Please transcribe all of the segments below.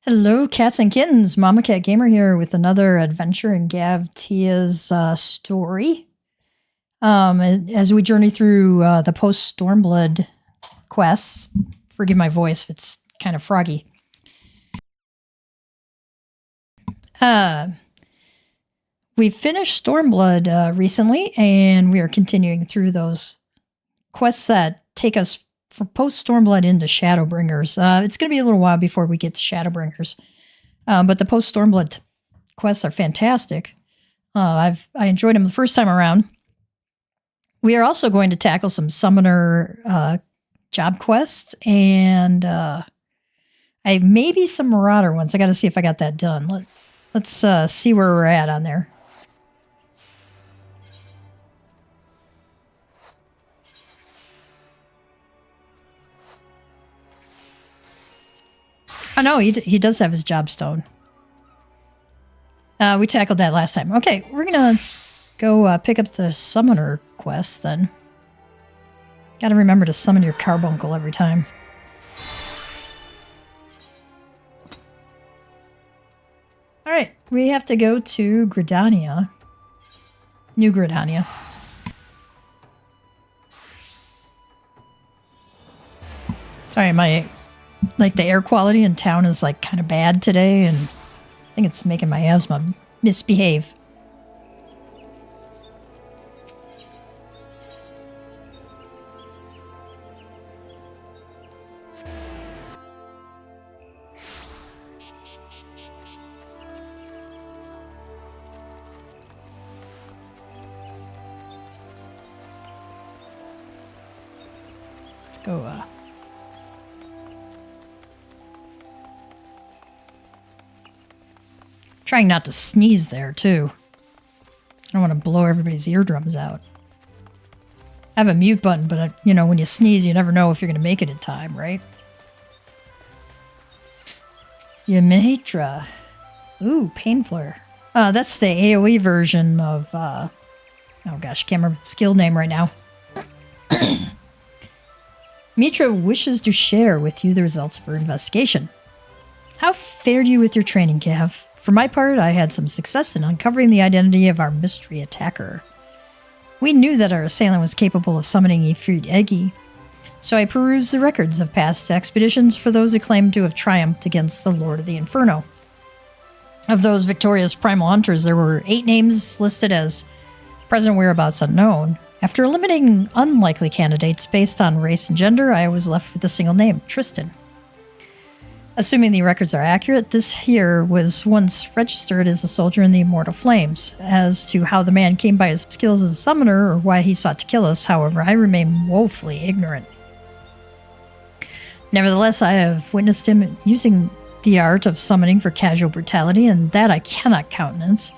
Hello, cats and kittens. Mama Cat Gamer here with another adventure in Gav Tia's story. As we journey through the Post-Stormblood quests, forgive my voice if it's kind of froggy. We finished Stormblood recently, and we are continuing through those quests that take us from Post-Stormblood into Shadowbringers. It's going to be a little while before we get to Shadowbringers. But the Post-Stormblood quests are fantastic. I enjoyed them the first time around. We are also going to tackle some summoner job quests and maybe some Marauder ones. I got to see if I got that done. Let's see where we're at on there. Oh, no, he does have his job stone. We tackled that last time. Okay, we're going to go pick up the summoner quest then. Got to remember to summon your carbuncle every time. Alright, we have to go to Gridania. New Gridania. Sorry, the air quality in town is like kind of bad today, and I think it's making my asthma misbehave. Let's go, trying not to sneeze there, too. I don't want to blow everybody's eardrums out. I have a mute button, but, you know, when you sneeze, you never know if you're going to make it in time, right? Yamatra. Ooh, Painflare. That's the AoE version of, oh gosh, I can't remember the skill name right now. Mitra wishes to share with you the results of her investigation. How fared you with your training, Gav? For my part, I had some success in uncovering the identity of our mystery attacker. We knew that our assailant was capable of summoning Ifrit Egi, so I perused the records of past expeditions for those who claimed to have triumphed against the Lord of the Inferno. Of those victorious primal hunters, there were 8 names listed as present whereabouts unknown. After eliminating unlikely candidates based on race and gender, I was left with a single name, Tristan. Assuming the records are accurate, this here was once registered as a soldier in the Immortal Flames. As to how the man came by his skills as a summoner or why he sought to kill us, however, I remain woefully ignorant. Nevertheless, I have witnessed him using the art of summoning for casual brutality, and that I cannot countenance.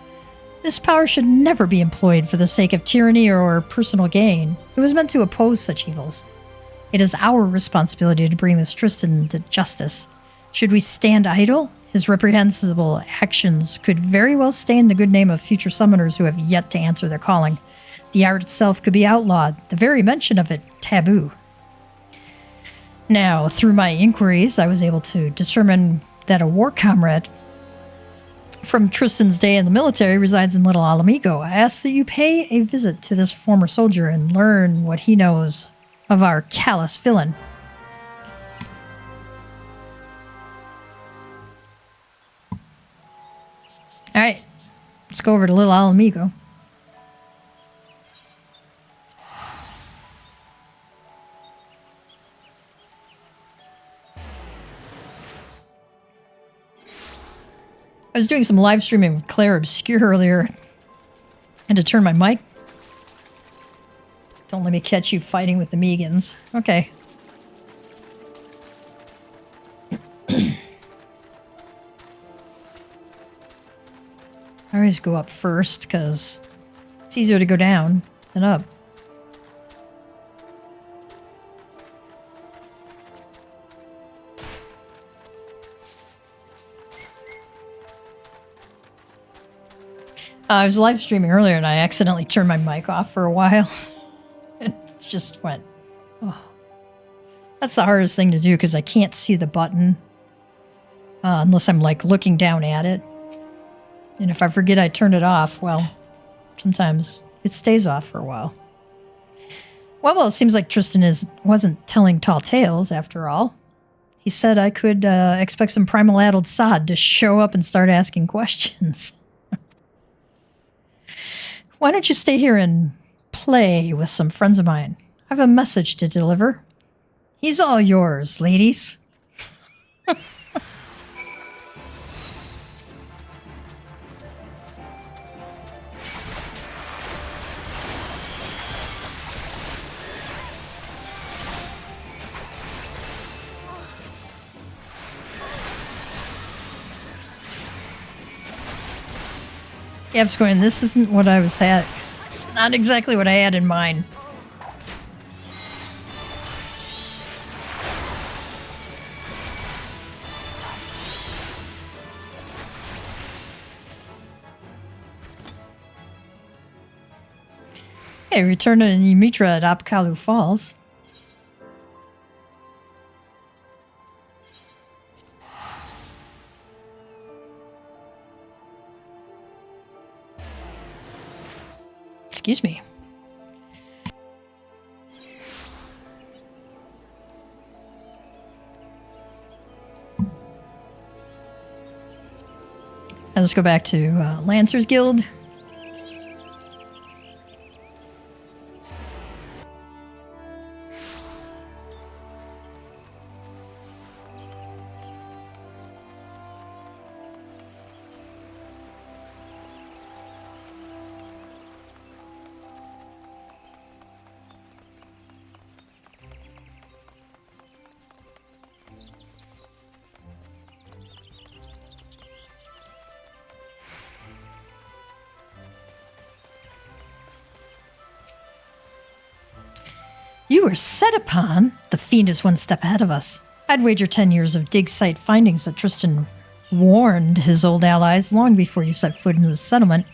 This power should never be employed for the sake of tyranny or personal gain. It was meant to oppose such evils. It is our responsibility to bring this Tristan to justice. Should we stand idle? His reprehensible actions could very well stain the good name of future summoners who have yet to answer their calling. The art itself could be outlawed, the very mention of it taboo. Now, through my inquiries, I was able to determine that a war comrade from Tristan's day in the military resides in Little Alamigo. I ask that you pay a visit to this former soldier and learn what he knows of our callous villain. Alright, let's go over to Little Alamigo. I was doing some live streaming with Claire Obscure earlier. And to turn my mic. Don't let me catch you fighting with the Megans. Okay. I always go up first because it's easier to go down than up. I was live streaming earlier and I accidentally turned my mic off for a while. It just went, oh. That's the hardest thing to do because I can't see the button unless I'm like looking down at it. And if I forget I turned it off, well, sometimes it stays off for a while. Well, it seems like Tristan wasn't telling tall tales after all. He said I could expect some primal addled sod to show up and start asking questions. Why don't you stay here and play with some friends of mine? I have a message to deliver. He's all yours, ladies. Gab's going, this isn't what I was at. It's not exactly what I had in mind. Okay, return to Ymitra at Apkalu Falls. Excuse me. And let's go back to Lancer's Guild. You were set upon. The fiend is one step ahead of us. I'd wager 10 years of dig site findings that Tristan warned his old allies long before you set foot into the settlement.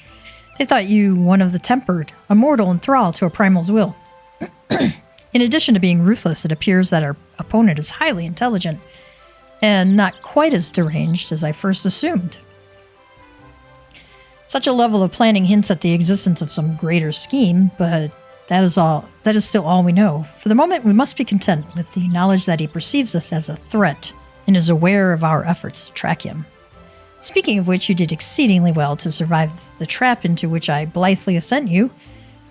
They thought you one of the tempered, a mortal and thrall to a primal's will. In addition to being ruthless, it appears that our opponent is highly intelligent and not quite as deranged as I first assumed. Such a level of planning hints at the existence of some greater scheme, but that is still all we know. For the moment, we must be content with the knowledge that he perceives us as a threat and is aware of our efforts to track him. Speaking of which, you did exceedingly well to survive the trap into which I blithely sent you.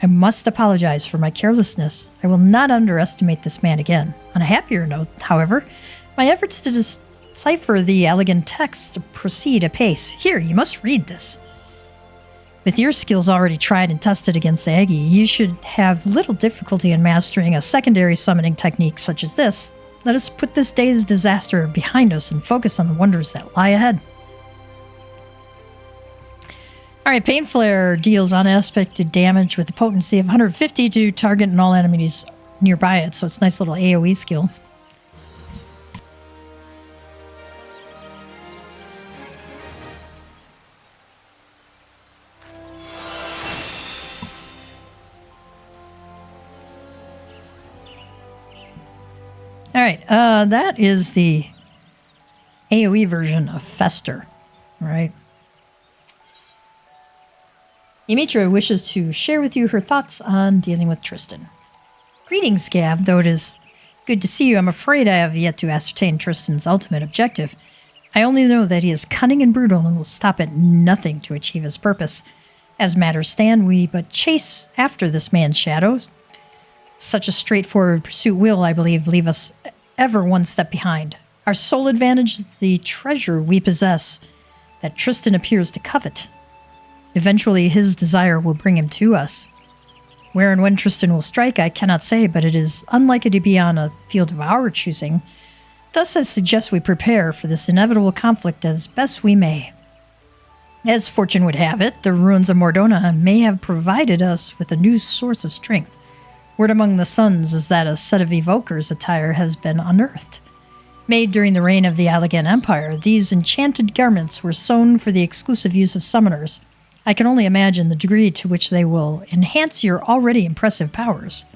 I must apologize for my carelessness. I will not underestimate this man again. On a happier note, however, my efforts to decipher the elegant text proceed apace. Here, you must read this. With your skills already tried and tested against the Aggie, you should have little difficulty in mastering a secondary summoning technique such as this. Let us put this day's disaster behind us and focus on the wonders that lie ahead. Alright, Pain Flare deals unaspected damage with a potency of 150 to target and all enemies nearby it, so it's a nice little AoE skill. Alright, that is the AoE version of Fester, right? Ymitra wishes to share with you her thoughts on dealing with Tristan. Greetings, Gab, though it is good to see you. I'm afraid I have yet to ascertain Tristan's ultimate objective. I only know that he is cunning and brutal and will stop at nothing to achieve his purpose. As matters stand, we but chase after this man's shadows. Such a straightforward pursuit will, I believe, leave us ever one step behind. Our sole advantage is the treasure we possess that Tristan appears to covet. Eventually, his desire will bring him to us. Where and when Tristan will strike, I cannot say, but it is unlikely to be on a field of our choosing. Thus, I suggest we prepare for this inevitable conflict as best we may. As fortune would have it, the ruins of Mordona may have provided us with a new source of strength. Word among the Suns is that a set of evokers' attire has been unearthed. Made during the reign of the Allegan Empire, these enchanted garments were sewn for the exclusive use of summoners. I can only imagine the degree to which they will enhance your already impressive powers.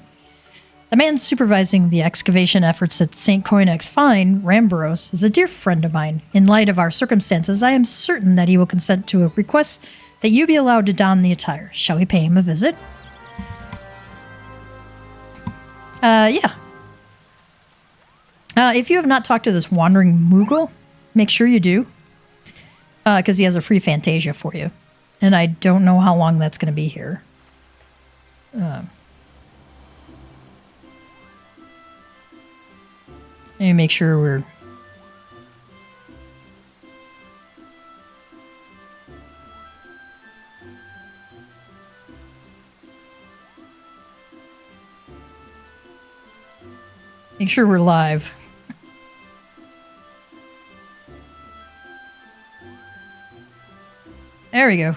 The man supervising the excavation efforts at St. Koinek's Find, Ramboros, is a dear friend of mine. In light of our circumstances, I am certain that he will consent to a request that you be allowed to don the attire. Shall we pay him a visit? Yeah. If you have not talked to this wandering Moogle, make sure you do. Because he has a free Fantasia for you. And I don't know how long that's going to be here. Let me make sure we're... Make sure we're live. There we go.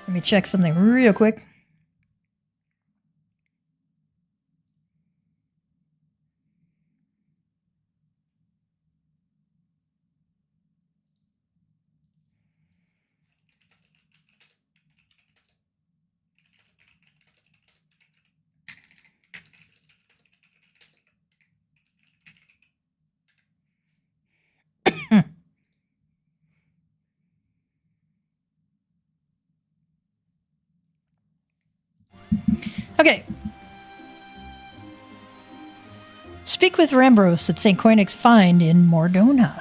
Let me check something real quick. Okay. Speak with Rambros at St. Koinek's Find in Mordona.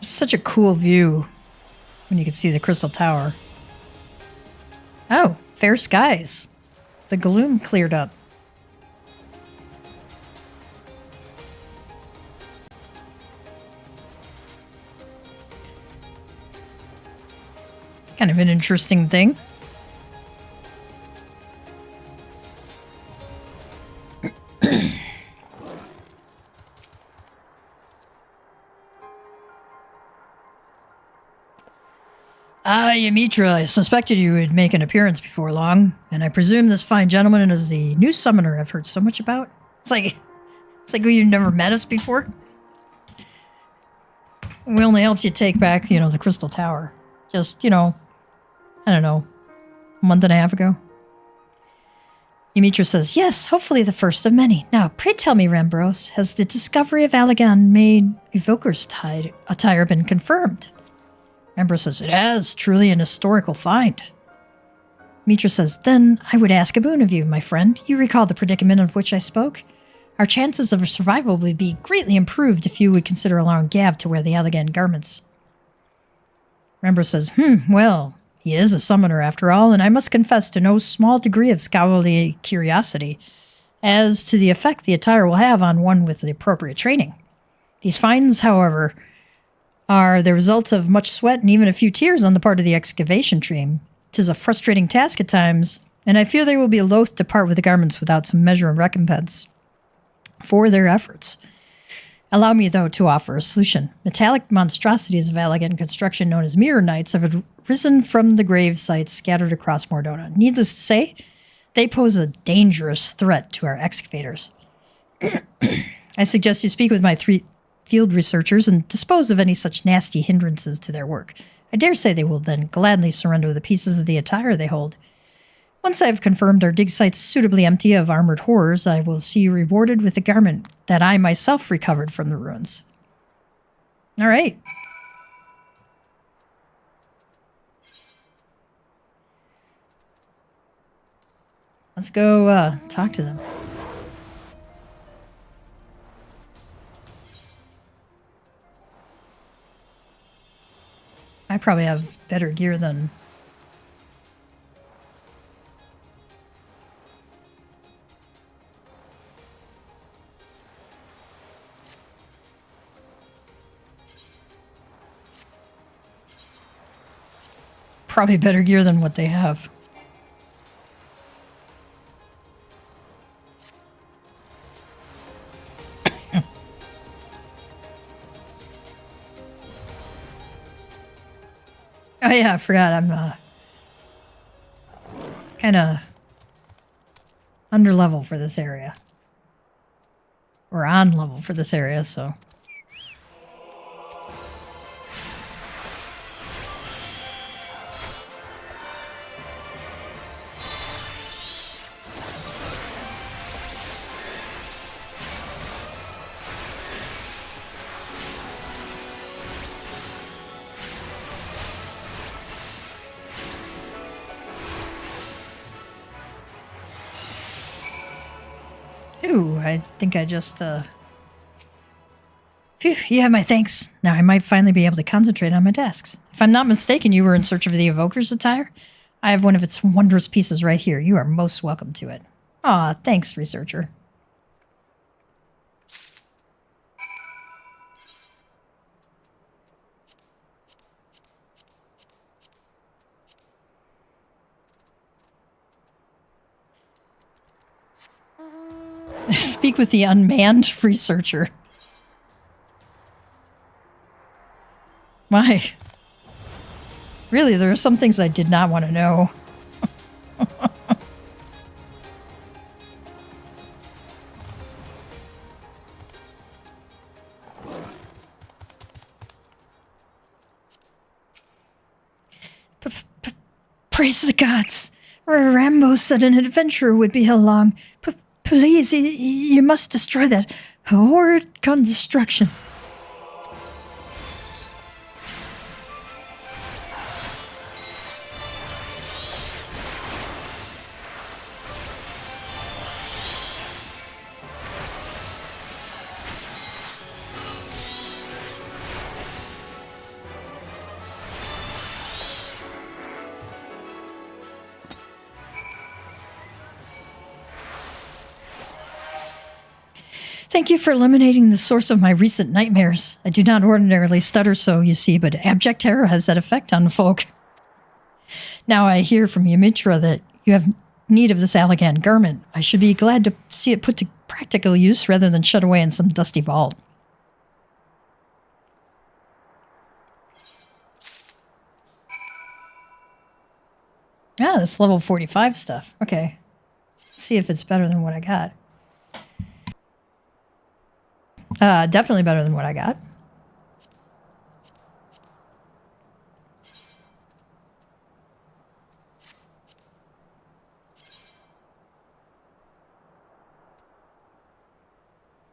Such a cool view when you can see the Crystal Tower. Oh, fair skies. The gloom cleared up. Kind of an interesting thing. Yamitra, I suspected you would make an appearance before long, and I presume this fine gentleman is the new summoner I've heard so much about. It's like you've never met us before. We only helped you take back, the Crystal Tower. Just, I don't know, a month and a half ago. Yamitra says, yes, hopefully the first of many. Now, pray tell me, Rambros, has the discovery of Allagan made Evoker's attire been confirmed? Rambros says, it has, truly an historical find. Mitra says, then I would ask a boon of you, my friend. You recall the predicament of which I spoke? Our chances of survival would be greatly improved if you would consider allowing Gav to wear the Allagan garments. Rambros says, well, he is a summoner after all, and I must confess to no small degree of scholarly curiosity as to the effect the attire will have on one with the appropriate training. These finds, however, are the result of much sweat and even a few tears on the part of the excavation team. 'Tis a frustrating task at times, and I fear they will be loath to part with the garments without some measure of recompense for their efforts. Allow me, though, to offer a solution. Metallic monstrosities of Allagan construction known as Mirror Knights have risen from the grave sites scattered across Mordona. Needless to say, they pose a dangerous threat to our excavators. I suggest you speak with my 3 field researchers and dispose of any such nasty hindrances to their work. I dare say they will then gladly surrender the pieces of the attire they hold. Once I have confirmed our dig sites suitably empty of armored horrors, I will see you rewarded with the garment that I myself recovered from the ruins. All right. Let's go talk to them. I probably have better gear than... probably better gear than what they have. Oh yeah, I forgot. I'm kind of under level for this area. Or on level for this area, so... Ooh, I think I just, Phew, you have my thanks. Now I might finally be able to concentrate on my tasks. If I'm not mistaken, you were in search of the Evoker's attire? I have one of its wondrous pieces right here. You are most welcome to it. Aw, thanks, researcher. Speak with the unmanned researcher. Why? Really, there are some things I did not want to know. Praise the gods. Rambo said an adventurer would be along. Please, you must destroy that horrid construction. Thank you for eliminating the source of my recent nightmares. I do not ordinarily stutter so, you see, but abject terror has that effect on folk. Now I hear from Miqo'te that you have need of this Allegan garment. I should be glad to see it put to practical use rather than shut away in some dusty vault. Ah, this level 45 stuff. Okay. Let's see if it's better than what I got. Definitely better than what I got.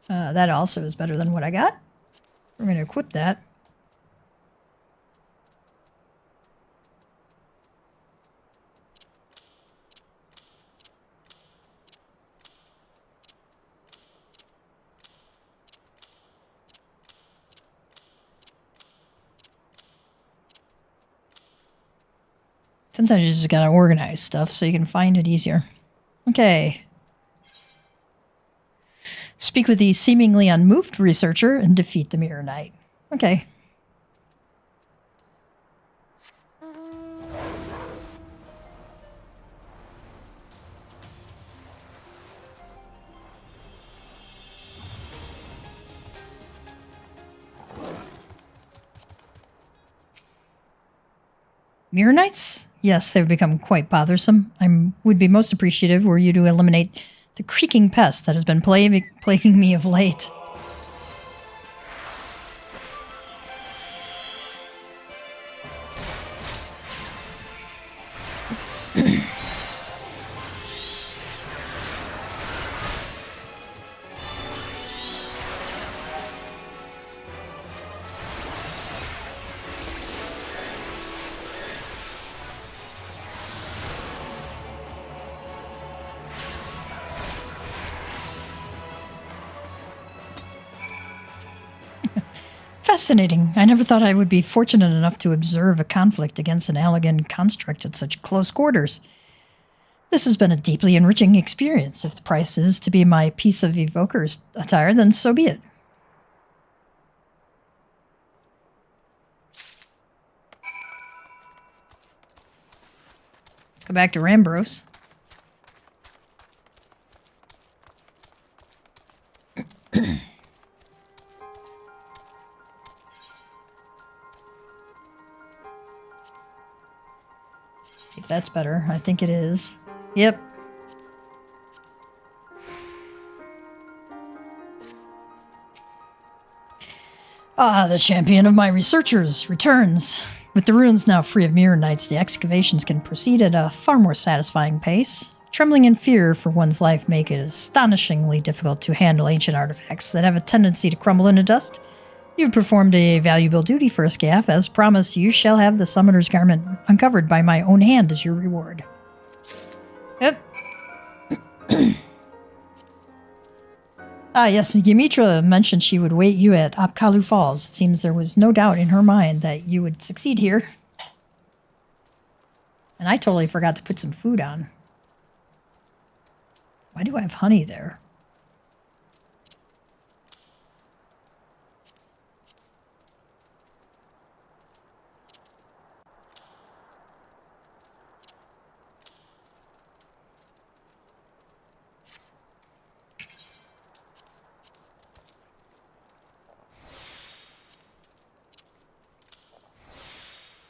That also is better than what I got. We're going to equip that. Sometimes you just gotta organize stuff so you can find it easier. Okay. Speak with the seemingly unmoved researcher and defeat the Mirror Knight. Okay. Mirror Knights? Yes, they've become quite bothersome. I would be most appreciative were you to eliminate the creaking pest that has been plaguing me of late. Fascinating. I never thought I would be fortunate enough to observe a conflict against an Allegan construct at such close quarters. This has been a deeply enriching experience. If the price is to be my piece of Evoker's attire, then so be it. Go back to Rambros. See if that's better. I think it is. Yep. Ah, the champion of my researchers returns. With the ruins now free of mirror knights, the excavations can proceed at a far more satisfying pace. Trembling in fear for one's life make it astonishingly difficult to handle ancient artifacts that have a tendency to crumble into dust. You've performed a valuable duty for Escaff. As promised, you shall have the summoner's garment uncovered by my own hand as your reward. Yep. Ah, yes, Ymitra mentioned she would wait you at Apkalu Falls. It seems there was no doubt in her mind that you would succeed here. And I totally forgot to put some food on. Why do I have honey there?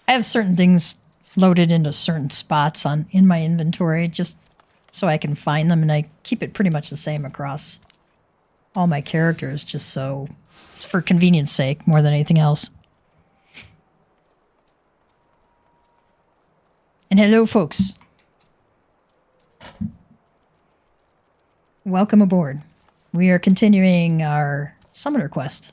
I have certain things loaded into certain spots in my inventory just so I can find them, and I keep it pretty much the same across all my characters, just so it's for convenience sake more than anything else. And hello, folks. Welcome aboard. We are continuing our summoner quest.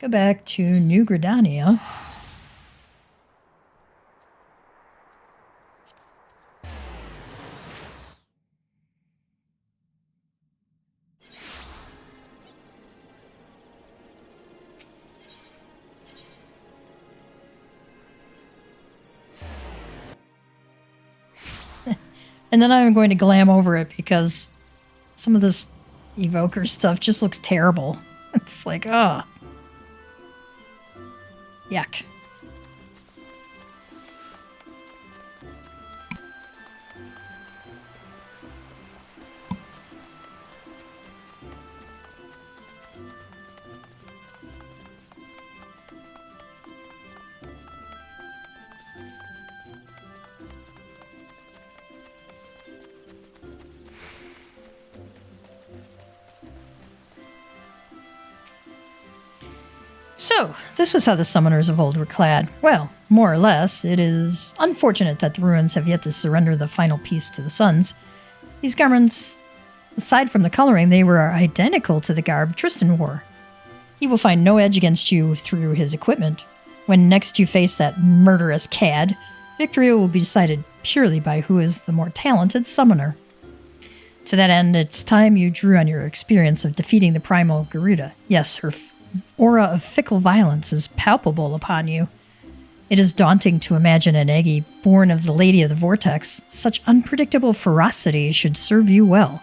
Go back to New Gridania. And then I'm going to glam over it because some of this evoker stuff just looks terrible. It's like, ugh. Yuck. So, this was how the summoners of old were clad. Well, more or less. It is unfortunate that the ruins have yet to surrender the final piece to the suns. These garments, aside from the coloring, they were identical to the garb Tristan wore. He will find no edge against you through his equipment. When next you face that murderous cad, victory will be decided purely by who is the more talented summoner. To that end, it's time you drew on your experience of defeating the primal Garuda. Yes, her aura of fickle violence is palpable upon you. It is daunting to imagine an Eggy born of the Lady of the Vortex. Such unpredictable ferocity should serve you well.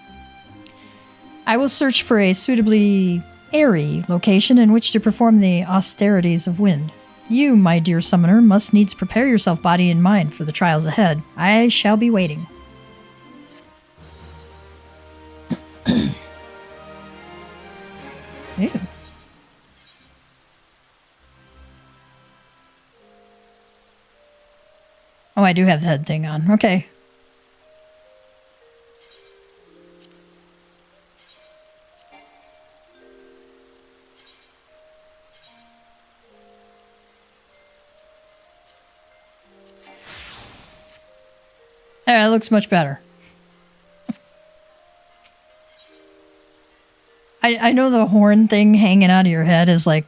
I will search for a suitably airy location in which to perform the austerities of wind. You, my dear summoner, must needs prepare yourself body and mind for the trials ahead. I shall be waiting. Ew. Oh, I do have the head thing on. Okay. Yeah, it looks much better. I know the horn thing hanging out of your head is like,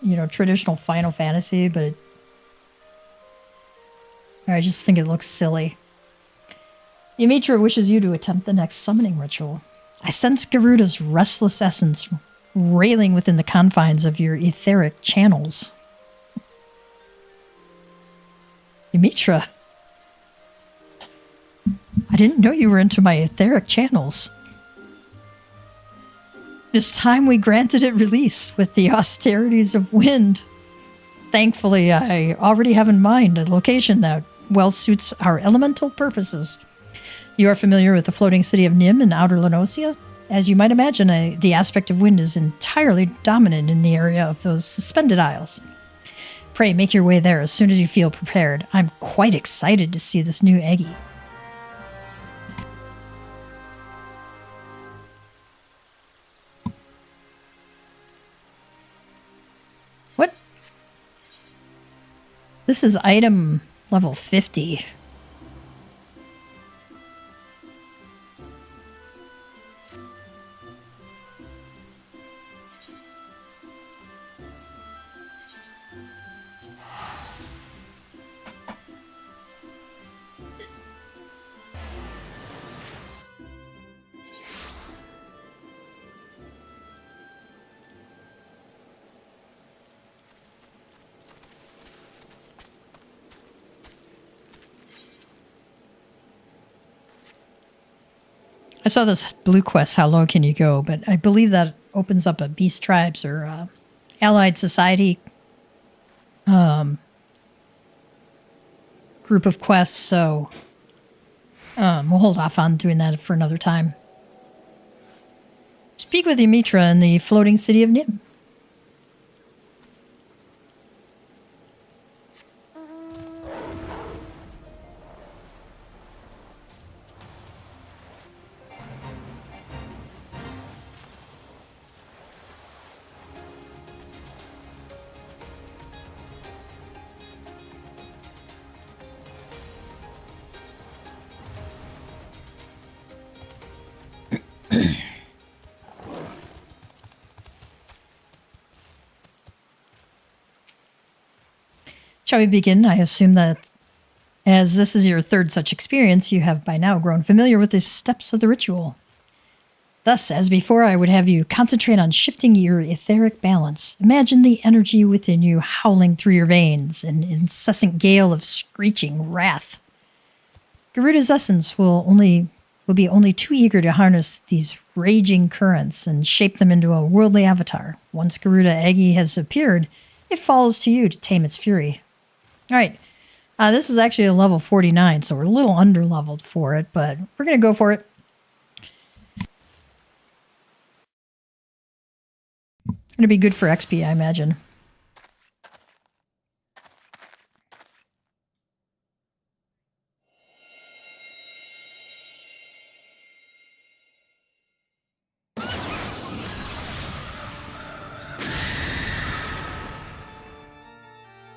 you know, traditional Final Fantasy, but I just think it looks silly. Ymitra wishes you to attempt the next summoning ritual. I sense Garuda's restless essence railing within the confines of your etheric channels. Ymitra, I didn't know you were into my etheric channels. It is time we granted it release with the austerities of wind. Thankfully, I already have in mind a location that well suits our elemental purposes. You are familiar with the floating city of Nim in Outer Lenosia? As you might imagine, the aspect of wind is entirely dominant in the area of those suspended isles. Pray make your way there as soon as you feel prepared. I'm quite excited to see this new Eggie. What? This is item level 50. I saw this blue quest, how low can you go, but I believe that opens up a beast tribes or allied society group of quests, so we'll hold off on doing that for another time. Speak with Ymitra in the floating city of Nim. Shall we begin? I assume that as this is your third such experience, you have by now grown familiar with the steps of the ritual. Thus, as before, I would have you concentrate on shifting your etheric balance. Imagine the energy within you howling through your veins, an incessant gale of screeching wrath. Garuda's essence will be only too eager to harness these raging currents and shape them into a worldly avatar. Once Garuda Eggie has appeared, it falls to you to tame its fury. All right, this is actually a level 49, so we're a little under-leveled for it, but we're going to go for it. Going to be good for XP, I imagine.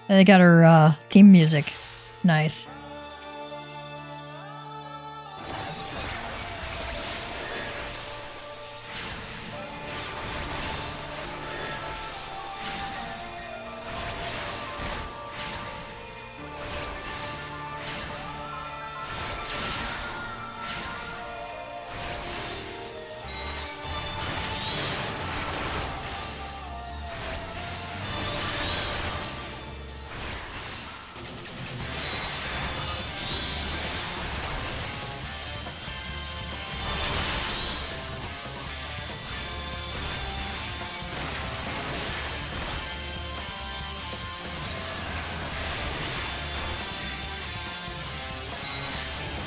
And they got her theme music. Nice.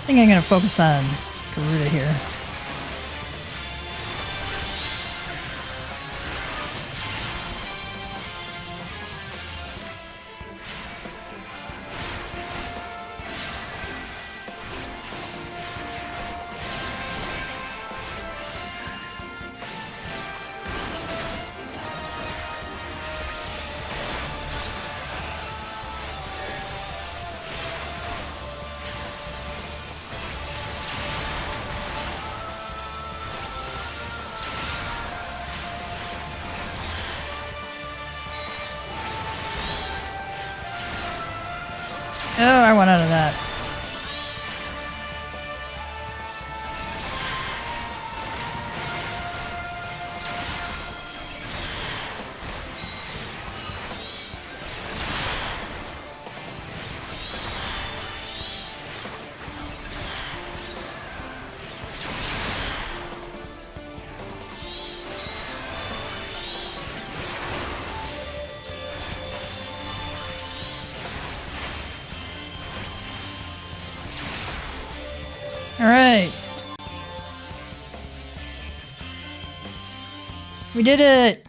I think I'm going to focus on Garuda here. Oh, I want out of that. Alright. We did it!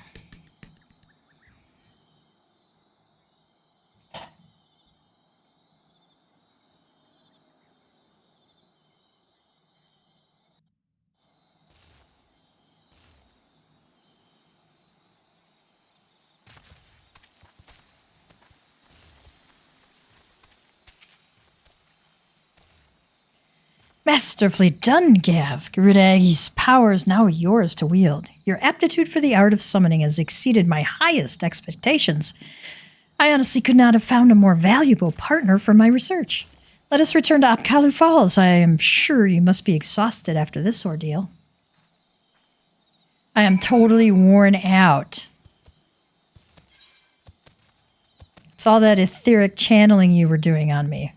Masterfully done, Gav. Garudagi's power is now yours to wield. Your aptitude for the art of summoning has exceeded my highest expectations. I honestly could not have found a more valuable partner for my research. Let us return to Apkalu Falls. I am sure you must be exhausted after this ordeal. I am totally worn out. It's all that etheric channeling you were doing on me.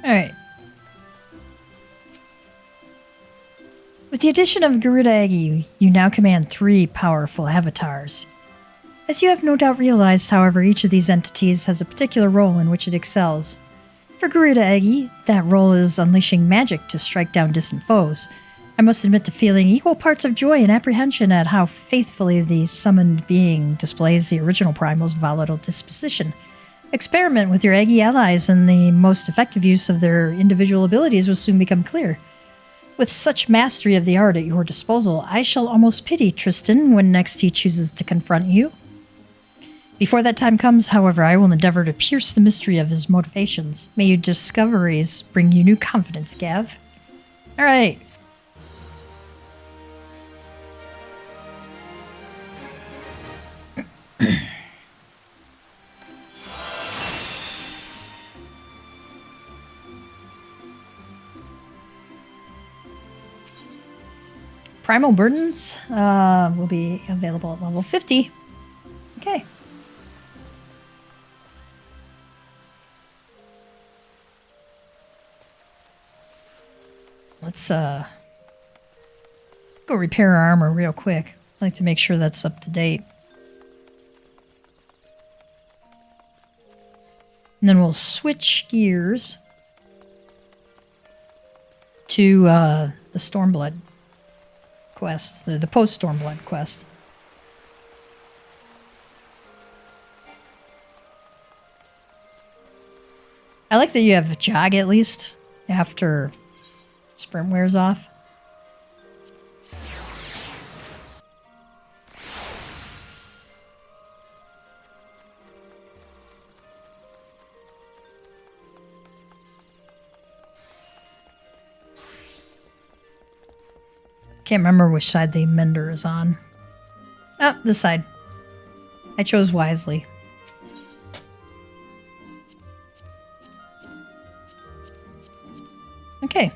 Alright. With the addition of Garudagi, you now command 3 powerful avatars. As you have no doubt realized, however, each of these entities has a particular role in which it excels. For Garudagi, that role is unleashing magic to strike down distant foes. I must admit to feeling equal parts of joy and apprehension at how faithfully the summoned being displays the original Primal's volatile disposition. Experiment with your Aggie allies and the most effective use of their individual abilities will soon become clear. With such mastery of the art at your disposal, I shall almost pity Tristan when next he chooses to confront you. Before that time comes, however, I will endeavor to pierce the mystery of his motivations. May your discoveries bring you new confidence, Gav. Alright. Primal Burdens will be available at level 50. Okay. Let's go repair our armor real quick. I'd like to make sure that's up to date. And then we'll switch gears to the Stormblood quest, the Post-Stormblood quest. I like that you have a jog at least after sprint wears off. Can't remember which side the mender is on. Oh, this side. I chose wisely. Okay.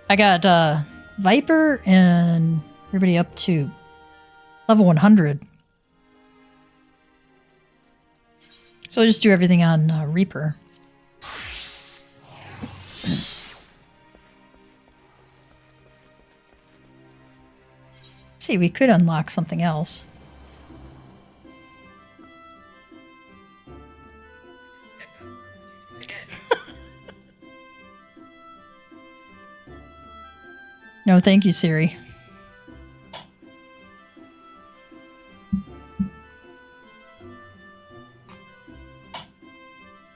I got Viper and everybody up to level 100. So I'll just do everything on Reaper. See, we could unlock something else. No, thank you, Siri.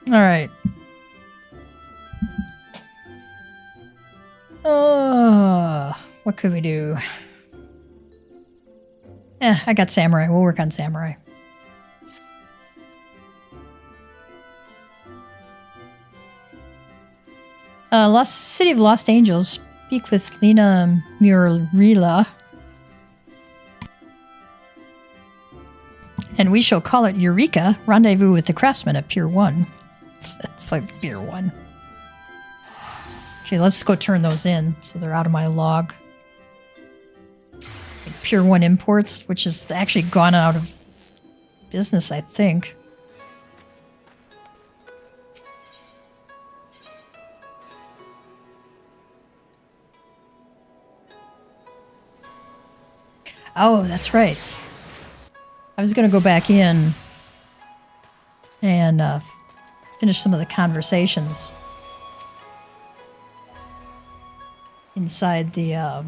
All right. What could we do? I got samurai. We'll work on samurai. City of Lost Angels. Speak with Lena Murila. And we shall call it Eureka. Rendezvous with the craftsman at Pier 1. It's like Pier 1. Okay, let's go turn those in so they're out of my log. Like Pier 1 imports, which has actually gone out of business, I think. Oh, that's right. I was going to go back in and finish some of the conversations inside the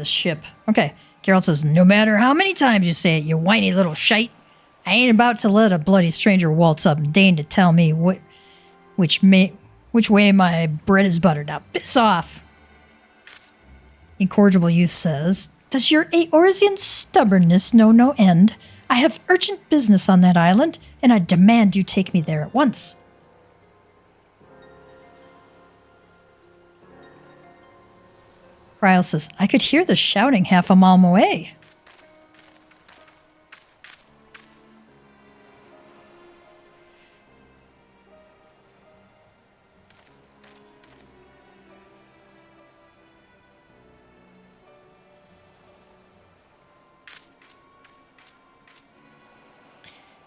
ship. Okay. Geralt says, no matter how many times you say it, you whiny little shite, I ain't about to let a bloody stranger waltz up and deign to tell me which way my bread is buttered. Now, piss off. Incorrigible youth says, does your Eorzean stubbornness know no end? I have urgent business on that island, and I demand you take me there at once. Cryle says, I could hear the shouting half a mile away.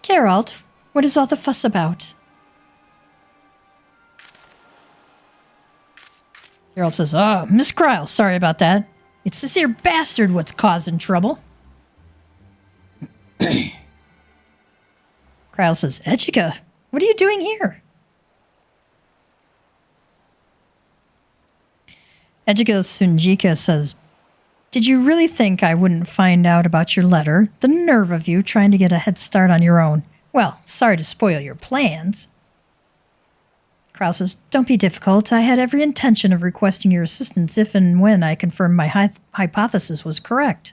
Geralt, what is all the fuss about? Geralt says, oh, Miss Cryle, sorry about that. It's this here bastard what's causing trouble. Cryle says, Ejika, what are you doing here? Ejika Sunjika says, did you really think I wouldn't find out about your letter? The nerve of you trying to get a head start on your own. Well, sorry to spoil your plans. Cryle says, don't be difficult. I had every intention of requesting your assistance if and when I confirmed my hypothesis was correct.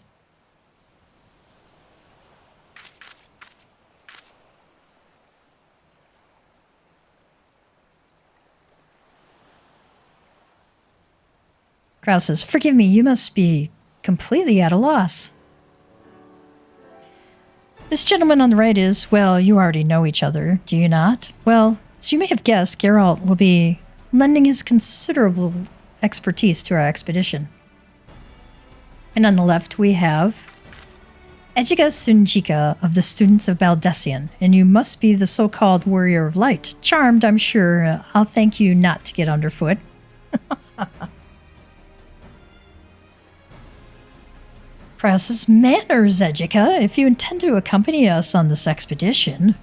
Cryle says, forgive me, you must be completely at a loss. This gentleman on the right is, well, you already know each other, do you not? Well, as you may have guessed, Geralt will be lending his considerable expertise to our expedition. And on the left we have Ejika Sunjika of the Students of Baldessian, and you must be the so-called Warrior of Light. Charmed, I'm sure. I'll thank you not to get underfoot. Press's manners, Ejika, if you intend to accompany us on this expedition.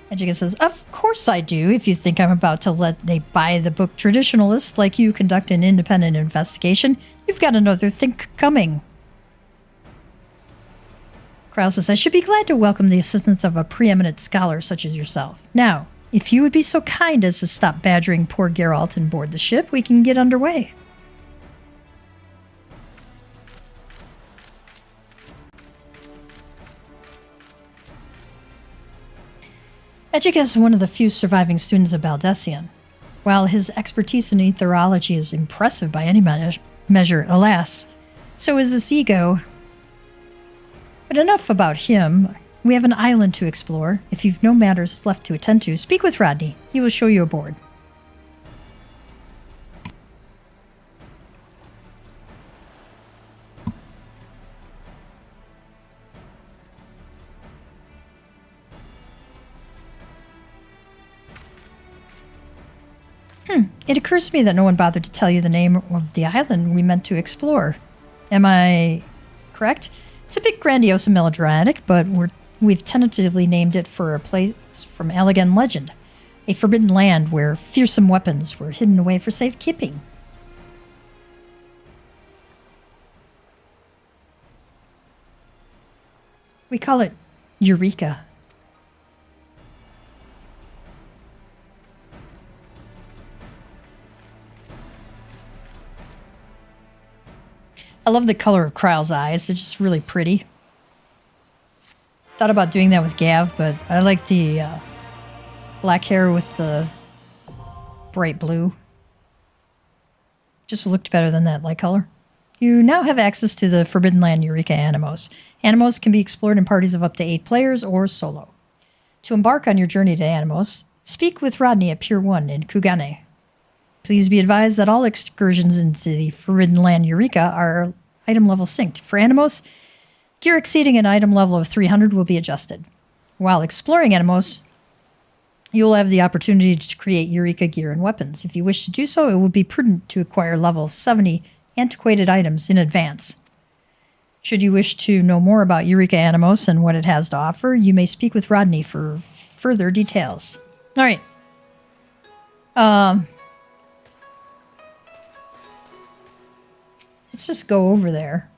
Ejika says, of course I do, if you think I'm about to let a by-the-book traditionalist like you conduct an independent investigation. You've got another think coming. Cryle says, I should be glad to welcome the assistance of a preeminent scholar such as yourself. Now, if you would be so kind as to stop badgering poor Geralt and board the ship, we can get underway. Ejika is one of the few surviving students of Baldessian. While his expertise in etherology is impressive by any measure, alas, so is his ego. But enough about him. We have an island to explore. If you've no matters left to attend to, speak with Rodney. He will show you aboard. It occurs to me that no one bothered to tell you the name of the island we meant to explore. Am I correct? It's a bit grandiose and melodramatic, but we've tentatively named it for a place from Allegan legend. A forbidden land where fearsome weapons were hidden away for safekeeping. We call it Eureka. I love the color of Kryle's eyes. They're just really pretty. Thought about doing that with Gav, but I like the black hair with the bright blue. Just looked better than that light color. You now have access to the Forbidden Land Eureka Animos. Animos can be explored in parties of up to 8 players or solo. To embark on your journey to Animos, speak with Rodney at Pier 1 in Kugane. Please be advised that all excursions into the Forbidden Land Eureka are item level synced. For Animos, gear exceeding an item level of 300 will be adjusted. While exploring Animos, you will have the opportunity to create Eureka gear and weapons. If you wish to do so, it will be prudent to acquire level 70 antiquated items in advance. Should you wish to know more about Eureka Animos and what it has to offer, you may speak with Rodney for further details. All right. Let's just go over there.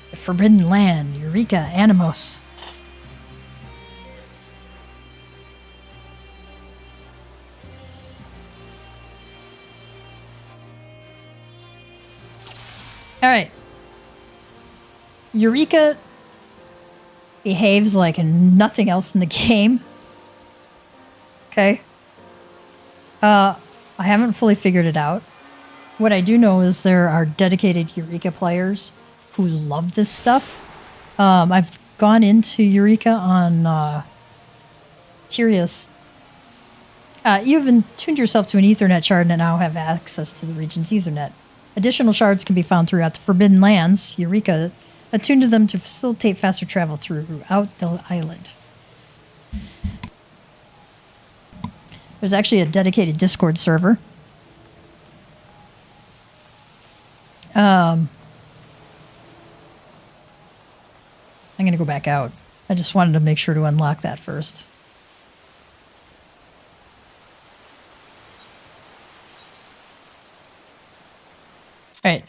The Forbidden Land, Eureka Animos. Alright. Eureka behaves like nothing else in the game. Okay. I haven't fully figured it out. What I do know is there are dedicated Eureka players who love this stuff. I've gone into Eureka on Tyrius. You've tuned yourself to an Ethernet shard and now have access to the region's Ethernet. Additional shards can be found throughout the Forbidden Lands, Eureka, attuned to them to facilitate faster travel throughout the island. There's actually a dedicated Discord server. I'm going to go back out. I just wanted to make sure to unlock that first. All right,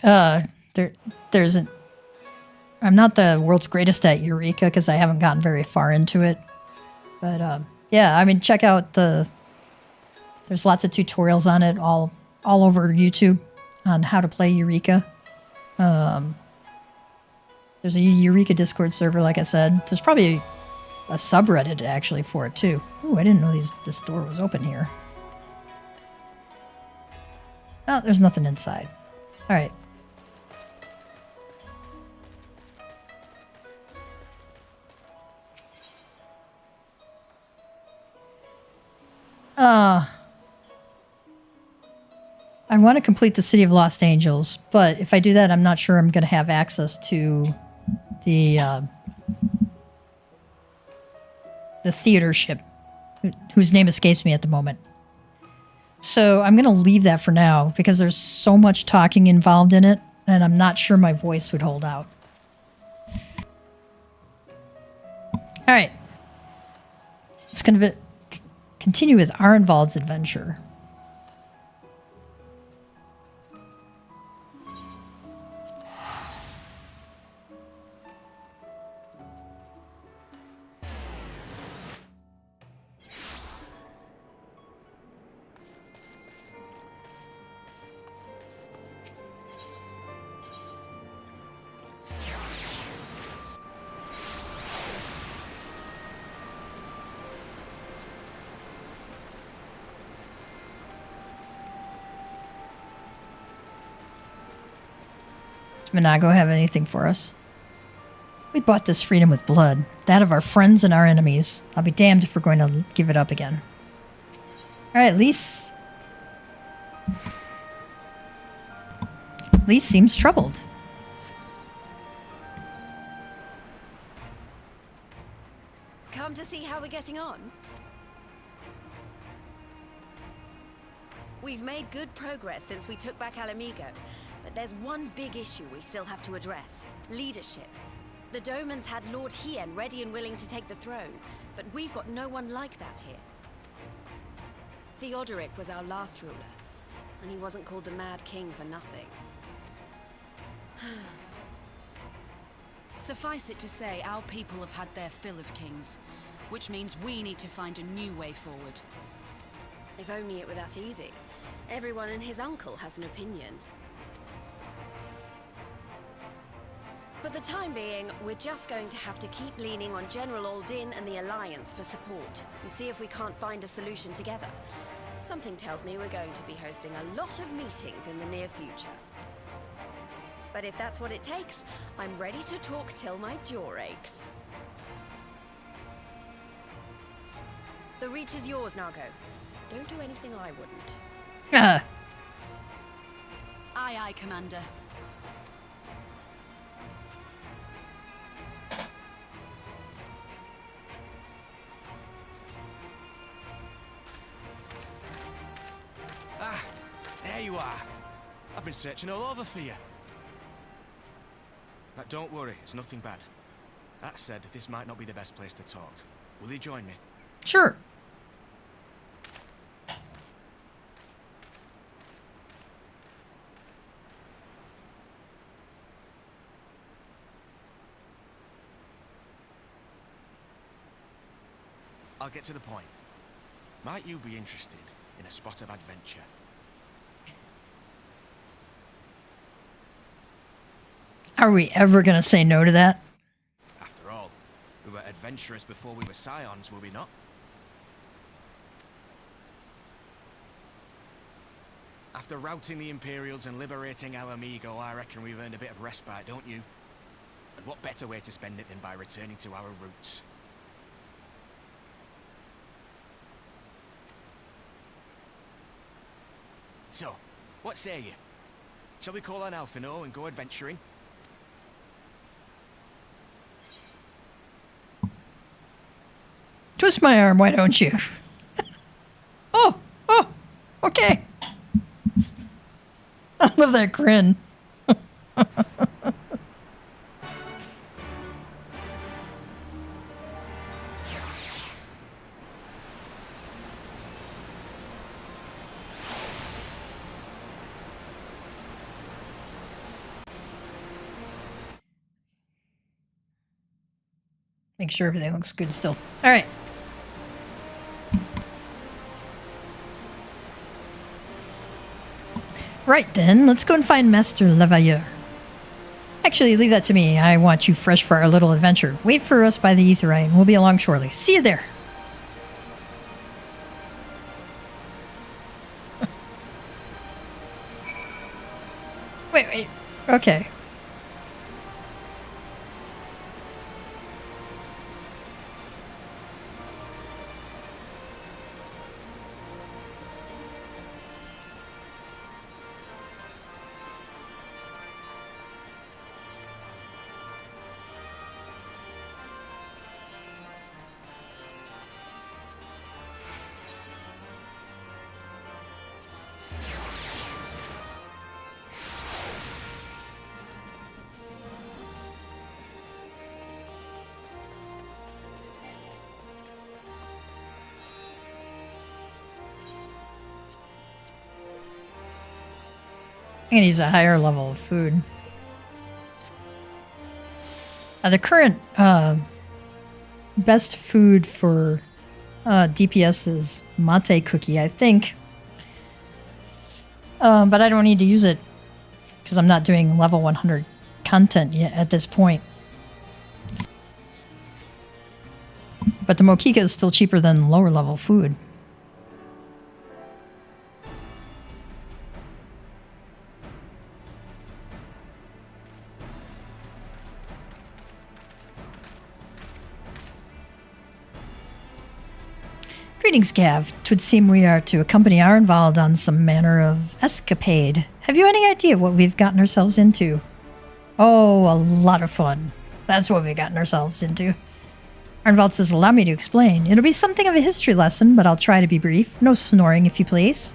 I'm not the world's greatest at Eureka because I haven't gotten very far into it. But, yeah, I mean, check out there's lots of tutorials on it all over YouTube on how to play Eureka. There's a Eureka Discord server, like I said. There's probably a subreddit, actually, for it, too. Ooh, I didn't know this door was open here. Oh, there's nothing inside. All right. I want to complete the City of Lost Angels, but if I do that, I'm not sure I'm going to have access to the theater ship, whose name escapes me at the moment. So I'm going to leave that for now because there's so much talking involved in it, and I'm not sure my voice would hold out. All right. Let's continue with Arnvald's adventure. Does Minago have anything for us? We bought this freedom with blood, that of our friends and our enemies. I'll be damned if we're going to give it up again. Alright, Lise seems troubled. Come to see how we're getting on? We've made good progress since we took back Alamigo, but there's one big issue we still have to address. Leadership. The Domans had Lord Hien ready and willing to take the throne, but we've got no one like that here. Theodoric was our last ruler, and he wasn't called the Mad King for nothing. Suffice it to say, our people have had their fill of kings, which means we need to find a new way forward. If only it were that easy. Everyone and his uncle has an opinion. For the time being, we're just going to have to keep leaning on General Aldin and the Alliance for support, and see if we can't find a solution together. Something tells me we're going to be hosting a lot of meetings in the near future. But if that's what it takes, I'm ready to talk till my jaw aches. The Reach is yours, Nargo. Don't do anything I wouldn't. Aye, aye, Commander. Ah, there you are. I've been searching all over for you. But don't worry, it's nothing bad. That said, this might not be the best place to talk. Will you join me? Sure. I'll get to the point. Might you be interested in a spot of adventure? Are we ever going to say no to that? After all, we were adventurous before we were scions, were we not? After routing the Imperials and liberating Alamigo, I reckon we've earned a bit of respite, don't you? And what better way to spend it than by returning to our roots? So, what say you? Shall we call on Alphino and go adventuring? Twist my arm, why don't you? Oh, okay. I love that grin. Make sure everything looks good still. All right. Right then, let's go and find Master Levailleur. Actually, leave that to me. I want you fresh for our little adventure. Wait for us by the Aetheryte, and we'll be along shortly. See you there. Wait. Okay. I'm gonna use a higher level of food. The current best food for DPS is Miqo'te cookie, I think. But I don't need to use it because I'm not doing level 100 content yet at this point. But the Mokika is still cheaper than lower level food. Greetings, Gav. 'Twould seem we are to accompany our involved on some manner of escapade. Have you any idea what we've gotten ourselves into? Oh, a lot of fun. That's what we've gotten ourselves into. Arnvald says, allow me to explain. It'll be something of a history lesson, but I'll try to be brief. No snoring, if you please.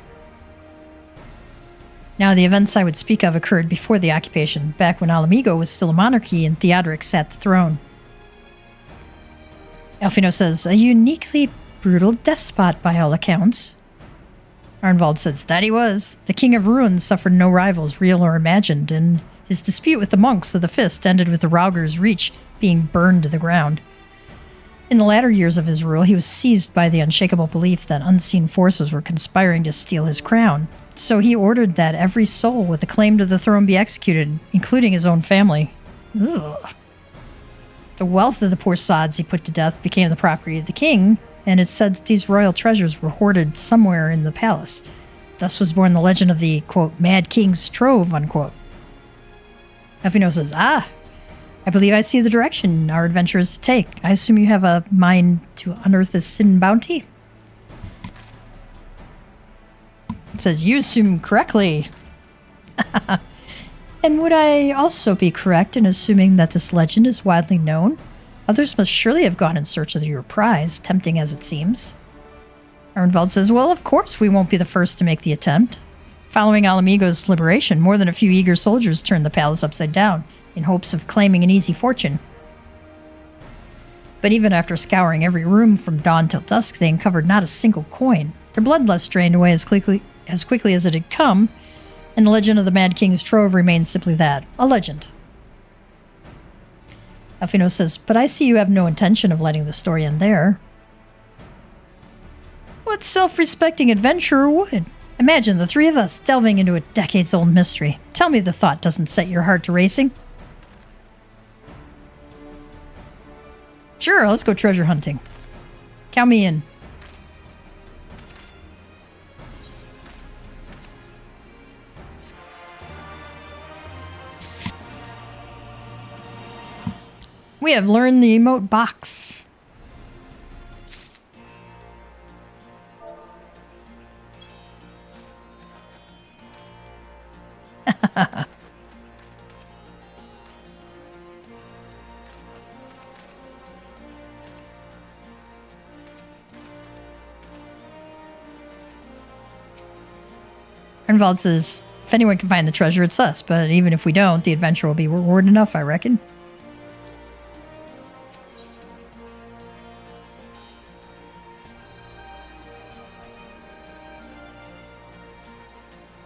Now, the events I would speak of occurred before the occupation, back when Alamigo was still a monarchy and Theodoric sat the throne. Alphino says, a uniquely brutal despot by all accounts. Arnvald says, that he was. The King of Ruins suffered no rivals, real or imagined, and his dispute with the monks of the Fist ended with the Rauger's Reach being burned to the ground. In the latter years of his rule, he was seized by the unshakable belief that unseen forces were conspiring to steal his crown. So he ordered that every soul with a claim to the throne be executed, including his own family. Ugh. The wealth of the poor sods he put to death became the property of the king, and it's said that these royal treasures were hoarded somewhere in the palace. Thus was born the legend of the, quote, Mad King's Trove, unquote. Alphino says, I believe I see the direction our adventure is to take. I assume you have a mind to unearth this hidden bounty? It says, you assume correctly. And would I also be correct in assuming that this legend is widely known? Others must surely have gone in search of your prize, tempting as it seems. Arnvald says, well, of course we won't be the first to make the attempt. Following Alamigo's liberation, more than a few eager soldiers turned the palace upside down in hopes of claiming an easy fortune. But even after scouring every room from dawn till dusk, they uncovered not a single coin. Their bloodlust drained away as quickly as it had come, and the legend of the Mad King's Trove remains simply that, a legend. Alphino says, but I see you have no intention of letting the story end there. What self-respecting adventurer would? Imagine the three of us delving into a decades-old mystery. Tell me the thought doesn't set your heart to racing. Sure, let's go treasure hunting. Count me in. We have learned the emote box. Arnvald says, if anyone can find the treasure, it's us, but even if we don't, the adventure will be reward enough, I reckon.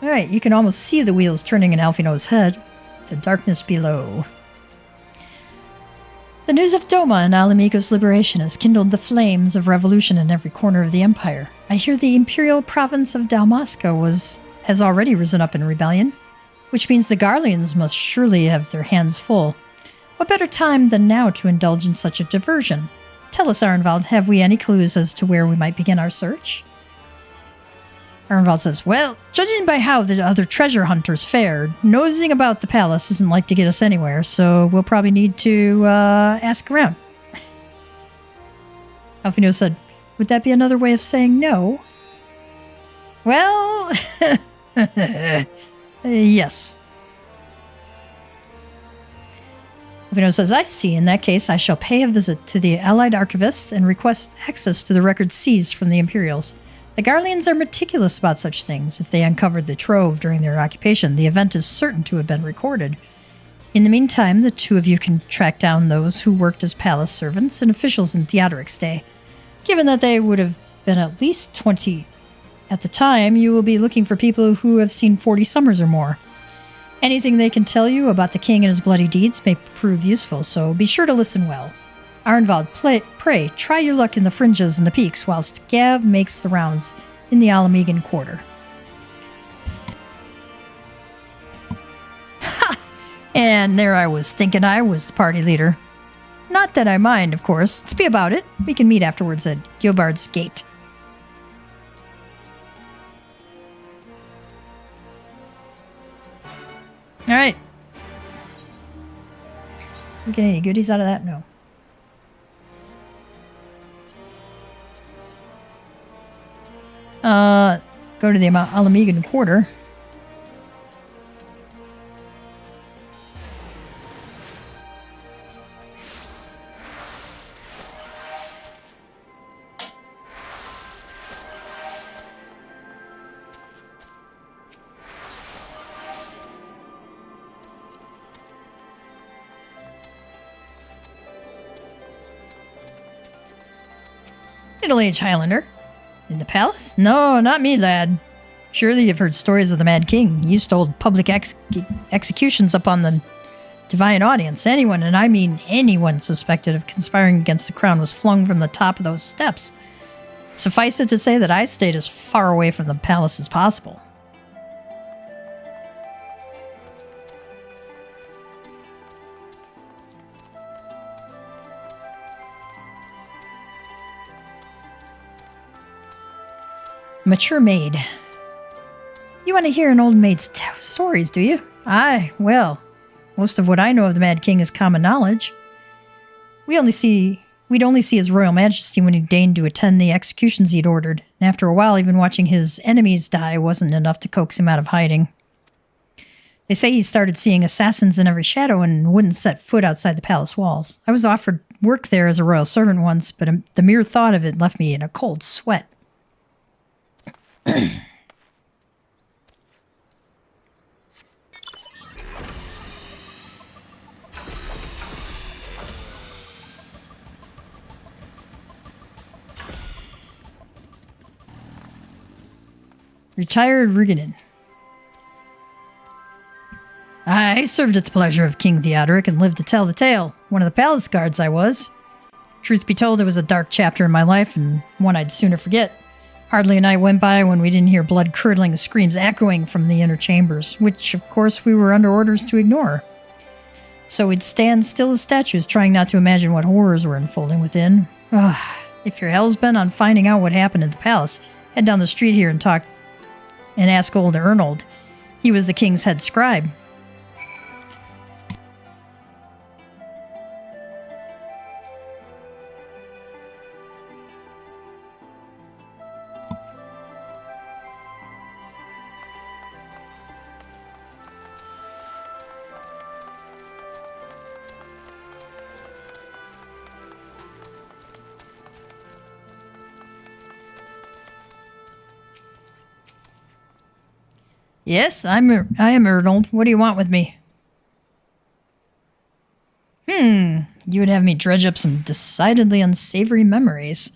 Alright, you can almost see the wheels turning in Alphino's head. The darkness below. The news of Doma and Alamigo's liberation has kindled the flames of revolution in every corner of the Empire. I hear the imperial province of Dalmasca has already risen up in rebellion, which means the Garleans must surely have their hands full. What better time than now to indulge in such a diversion? Tell us, Arnvald, have we any clues as to where we might begin our search? Arnvald says, well, judging by how the other treasure hunters fared, nosing about the palace isn't like to get us anywhere, so we'll probably need to ask around. Alphino said, would that be another way of saying no? Well, yes. Alphino says, I see. In that case, I shall pay a visit to the Allied Archivists and request access to the records seized from the Imperials. The Garleans are meticulous about such things. If they uncovered the trove during their occupation, the event is certain to have been recorded. In the meantime, the two of you can track down those who worked as palace servants and officials in Theodoric's day. Given that they would have been at least 20 at the time, you will be looking for people who have seen 40 summers or more. Anything they can tell you about the king and his bloody deeds may prove useful, so be sure to listen well. Arnvald, pray, try your luck in the fringes and the peaks, whilst Gav makes the rounds in the Alamigan quarter. Ha! And there I was, thinking I was the party leader. Not that I mind, of course. Let's be about it. We can meet afterwards at Gilbard's Gate. Alright. We get any goodies out of that? No. Go to the Alamigan quarter. Middle-aged Highlander. In the palace? No, not me, lad. Surely you've heard stories of the Mad King. He used to hold public executions upon the divine audience. Anyone, and I mean anyone, suspected of conspiring against the crown was flung from the top of those steps. Suffice it to say that I stayed as far away from the palace as possible. Mature maid. You want to hear an old maid's stories, do you? Aye, well, most of what I know of the Mad King is common knowledge. We'd only see His Royal Majesty when he deigned to attend the executions he'd ordered, and after a while even watching his enemies die wasn't enough to coax him out of hiding. They say he started seeing assassins in every shadow and wouldn't set foot outside the palace walls. I was offered work there as a royal servant once, but the mere thought of it left me in a cold sweat. Retired Riganin. I served at the pleasure of King Theodoric and lived to tell the tale. One of the palace guards I was. Truth be told, it was a dark chapter in my life and one I'd sooner forget. Hardly a night went by when we didn't hear blood-curdling screams echoing from the inner chambers, which, of course, we were under orders to ignore. So we'd stand still as statues, trying not to imagine what horrors were unfolding within. If you're hell's-bent on finding out what happened at the palace, head down the street here and ask old Ernold. He was the king's head scribe. Yes, I am Ernold. What do you want with me? You would have me dredge up some decidedly unsavory memories.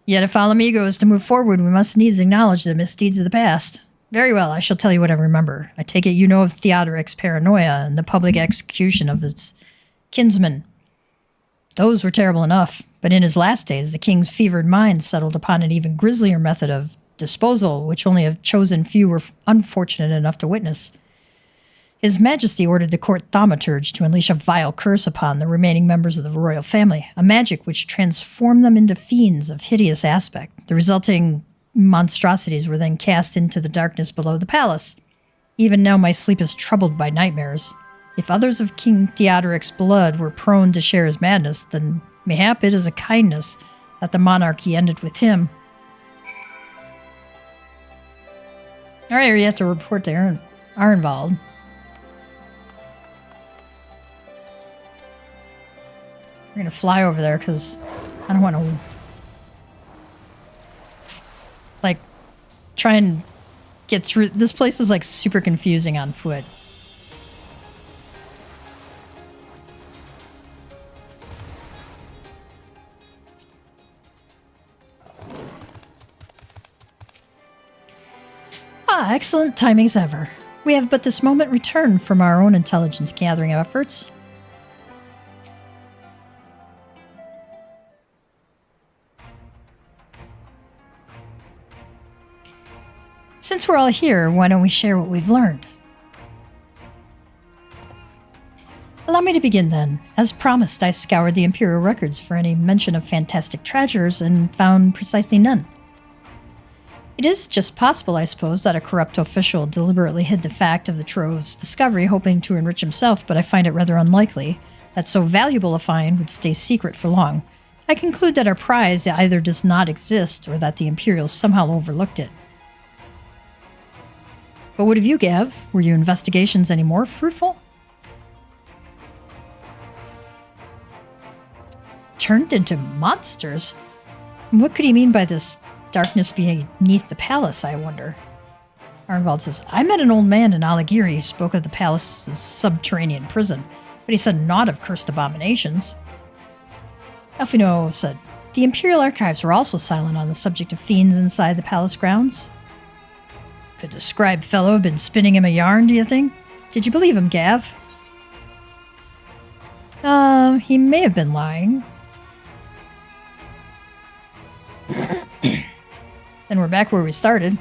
Yet if Alamigo is to move forward, we must needs acknowledge the misdeeds of the past. Very well, I shall tell you what I remember. I take it you know of Theodoric's paranoia and the public execution of his kinsmen. Those were terrible enough, but in his last days, the king's fevered mind settled upon an even grislier method of disposal, which only a chosen few were unfortunate enough to witness. His Majesty ordered the court thaumaturge to unleash a vile curse upon the remaining members of the royal family, a magic which transformed them into fiends of hideous aspect. The resulting monstrosities were then cast into the darkness below the palace. Even now my sleep is troubled by nightmares. If others of King Theodoric's blood were prone to share his madness, then mayhap it is a kindness that the monarchy ended with him. Alright, you have to report to Arnvald. We're gonna fly over there because I don't want to try and get through. This place is super confusing on foot. Excellent timings ever. We have but this moment returned from our own intelligence gathering efforts. Since we're all here, why don't we share what we've learned? Allow me to begin then. As promised, I scoured the Imperial records for any mention of fantastic treasures and found precisely none. It is just possible, I suppose, that a corrupt official deliberately hid the fact of the trove's discovery, hoping to enrich himself, but I find it rather unlikely that so valuable a find would stay secret for long. I conclude that our prize either does not exist or that the Imperials somehow overlooked it. But what of you, Gav? Were your investigations any more fruitful? Turned into monsters? What could he mean by this darkness beneath the palace, I wonder? Arnvald says, I met an old man in Aligiri who spoke of the palace's subterranean prison, but he said naught of cursed abominations. Elfino said, The Imperial Archives were also silent on the subject of fiends inside the palace grounds. Could the scribe fellow have been spinning him a yarn, do you think? Did you believe him, Gav? He may have been lying. Then we're back where we started.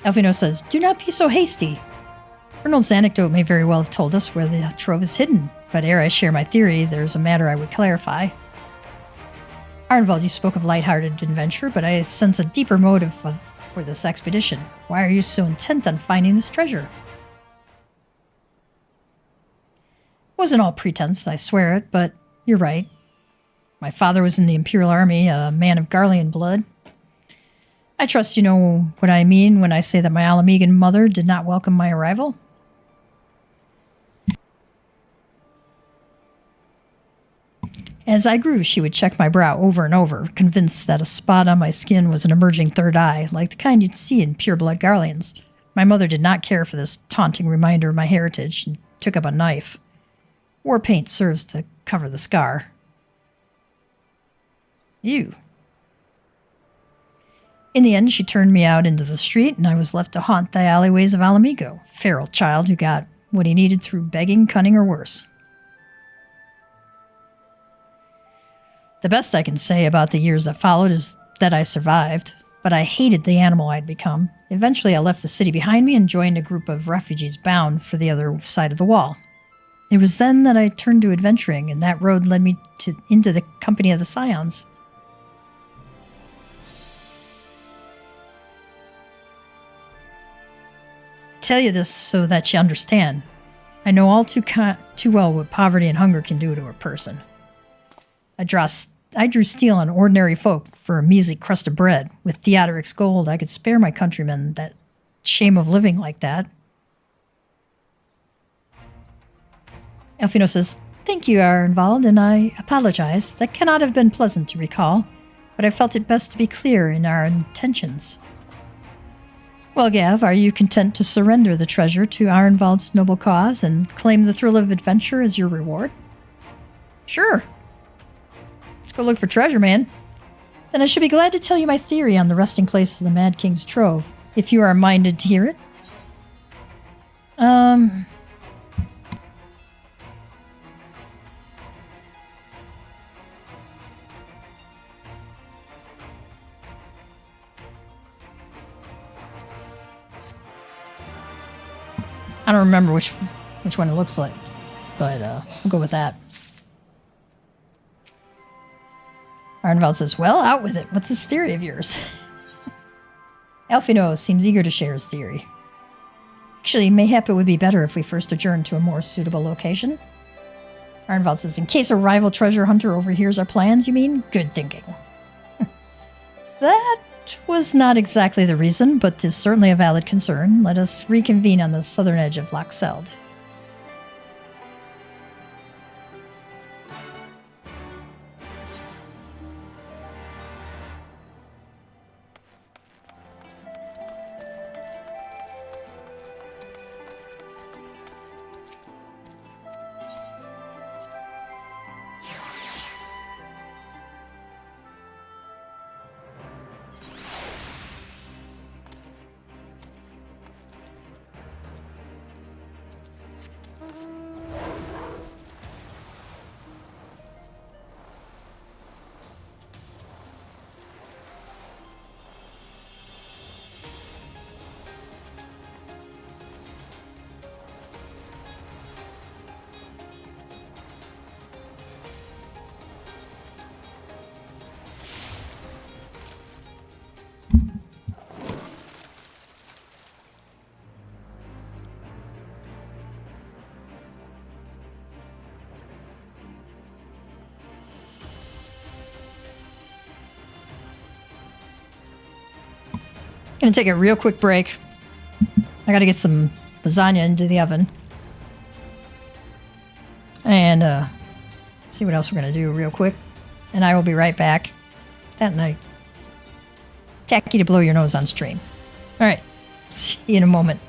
Elfino says, "Do not be so hasty. Arnold's anecdote may very well have told us where the trove is hidden, but ere I share my theory, there's a matter I would clarify. Arnvald, you spoke of light-hearted adventure, but I sense a deeper motive for this expedition. Why are you so intent on finding this treasure?" It wasn't all pretense, I swear it, but you're right. My father was in the Imperial Army, a man of Garlean blood. I trust you know what I mean when I say that my Alamegan mother did not welcome my arrival. As I grew, she would check my brow over and over, convinced that a spot on my skin was an emerging third eye, like the kind you'd see in pure-blood Garleans. My mother did not care for this taunting reminder of my heritage and took up a knife. War paint serves to cover the scar. Ew. In the end, she turned me out into the street, and I was left to haunt the alleyways of Alamigo, a feral child who got what he needed through begging, cunning, or worse. The best I can say about the years that followed is that I survived, but I hated the animal I'd become. Eventually, I left the city behind me and joined a group of refugees bound for the other side of the wall. It was then that I turned to adventuring, and that road led me into the company of the Scions. I tell you this so that you understand. I know all too well what poverty and hunger can do to a person. I drew steel on ordinary folk for a measly crust of bread. With Theodoric's gold, I could spare my countrymen that shame of living like that. Elfino says, "Thank you, Arnvald, and I apologize. That cannot have been pleasant to recall, but I felt it best to be clear in our intentions." Well, Gav, are you content to surrender the treasure to Arnvald's noble cause and claim the thrill of adventure as your reward? Sure. Let's go look for treasure, man. Then I should be glad to tell you my theory on the resting place of the Mad King's trove, if you are minded to hear it. I don't remember which one it looks like, but we'll go with that. Arnvald says, "Well, out with it. What's this theory of yours?" Elfino seems eager to share his theory. "Actually, mayhap it would be better if we first adjourned to a more suitable location." Arnvald says, "In case a rival treasure hunter overhears our plans, you mean? Good thinking." That was not exactly the reason, but is certainly a valid concern. Let us reconvene on the southern edge of Loch Seld. Gonna take a real quick break. I gotta get some lasagna into the oven. And see what else we're gonna do real quick. And I will be right back. That night. Tacky to blow your nose on stream. Alright. See you in a moment.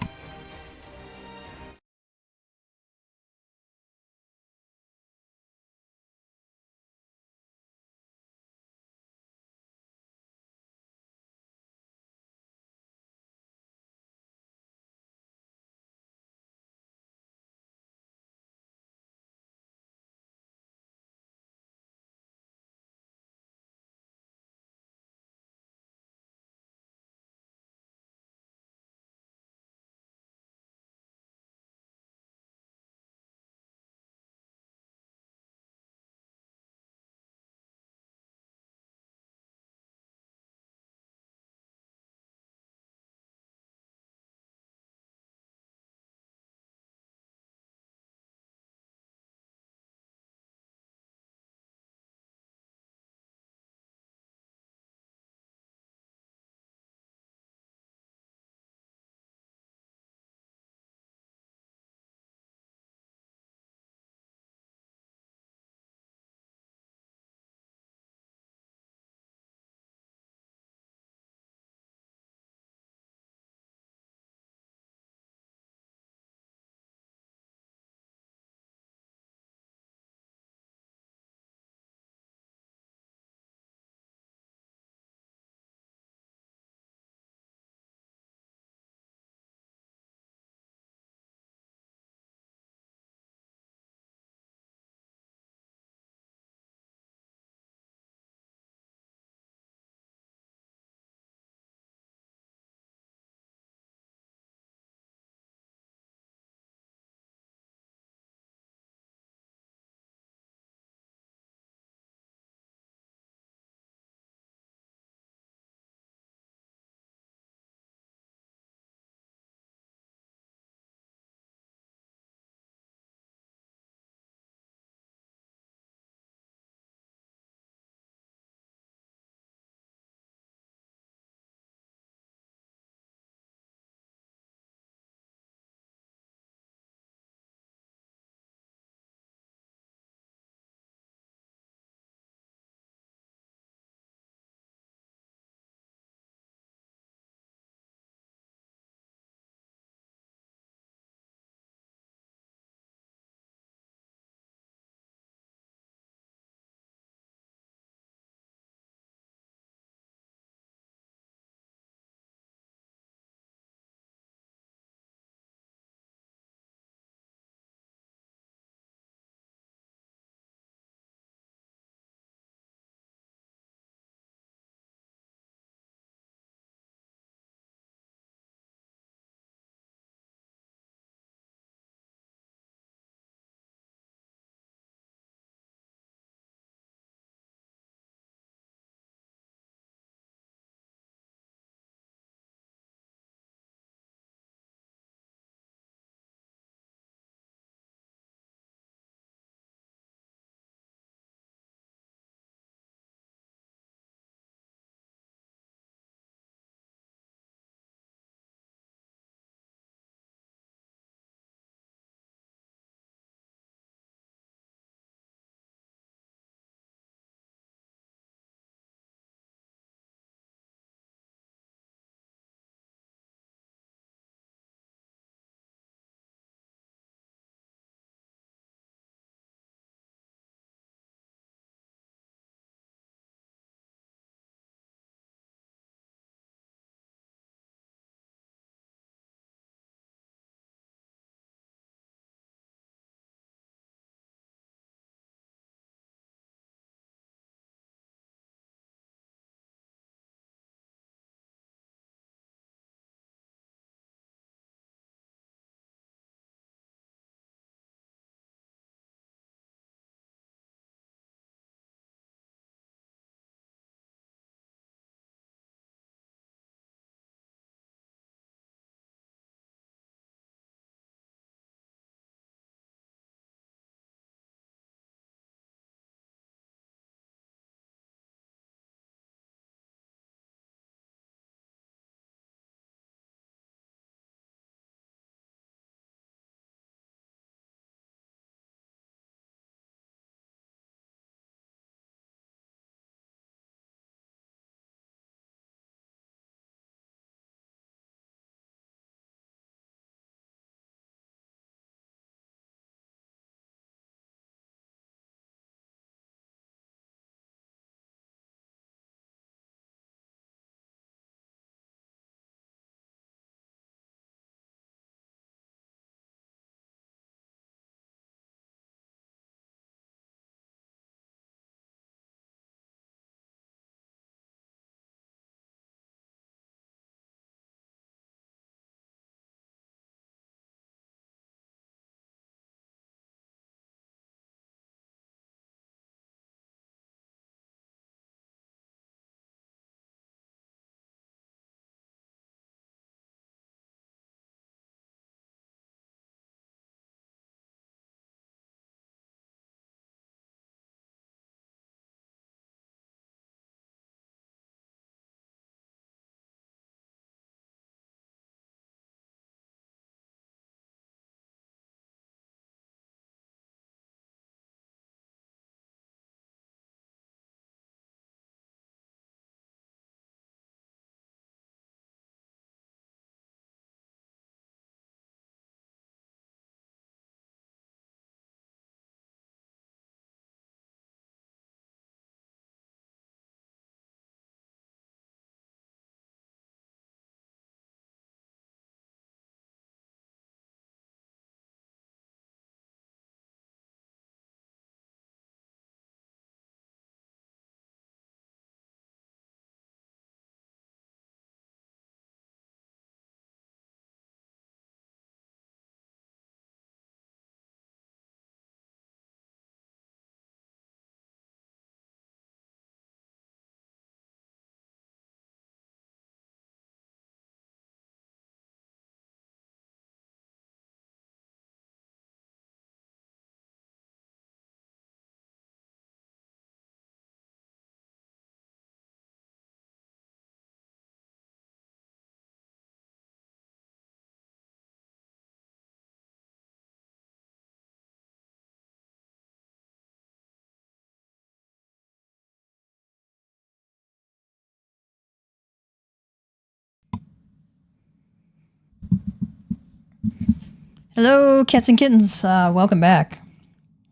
Hello, cats and kittens. Welcome back.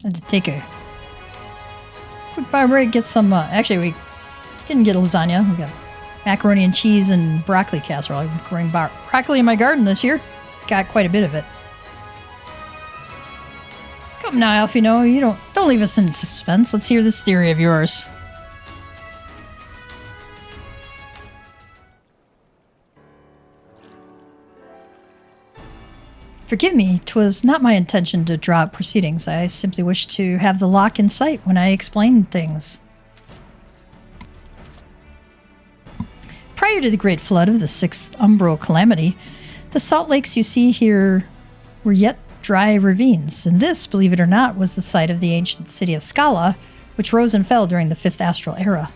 I had to take a quick bar break, get some, actually we didn't get lasagna. We got macaroni and cheese and broccoli casserole. I've been growing broccoli in my garden this year. Got quite a bit of it. Come now, Alfino, you don't leave us in suspense. Let's hear this theory of yours. Forgive me, 'twas not my intention to draw out proceedings. I simply wished to have the lock in sight when I explained things. Prior to the Great Flood of the Sixth Umbral Calamity, the salt lakes you see here were yet dry ravines, and this, believe it or not, was the site of the ancient city of Scala, which rose and fell during the Fifth Astral Era.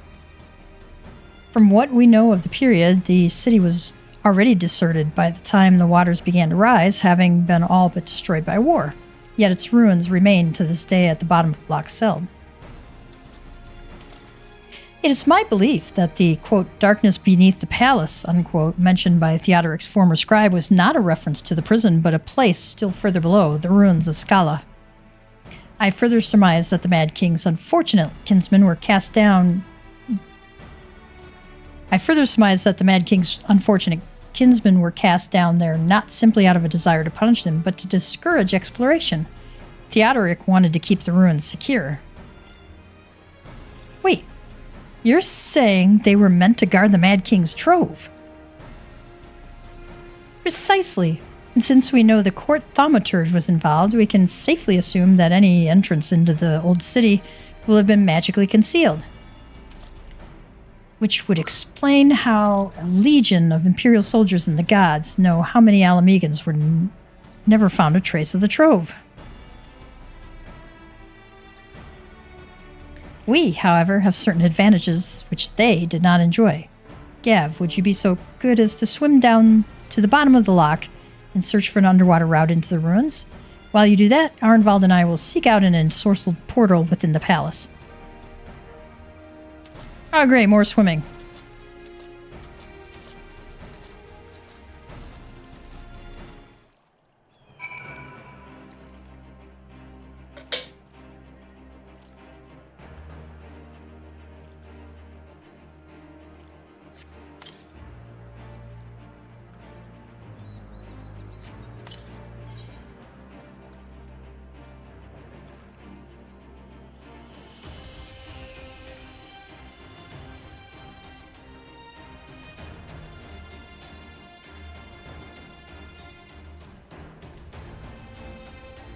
From what we know of the period, the city was already deserted by the time the waters began to rise, having been all but destroyed by war, yet its ruins remain to this day at the bottom of Loch Seld. It is my belief that the, quote, darkness beneath the palace, unquote, mentioned by Theodoric's former scribe was not a reference to the prison, but a place still further below, the ruins of Scala. I further surmise that the Mad King's unfortunate kinsmen were cast down... kinsmen were cast down there not simply out of a desire to punish them, but to discourage exploration. Theodoric wanted to keep the ruins secure. Wait, you're saying they were meant to guard the Mad King's trove? Precisely. And since we know the court thaumaturge was involved, we can safely assume that any entrance into the old city will have been magically concealed. Which would explain how a legion of Imperial soldiers and the gods know how many Alamegans were never found a trace of the trove. We, however, have certain advantages which they did not enjoy. Gav, would you be so good as to swim down to the bottom of the loch and search for an underwater route into the ruins? While you do that, Arnvald and I will seek out an ensorcelled portal within the palace. Oh, great, more swimming.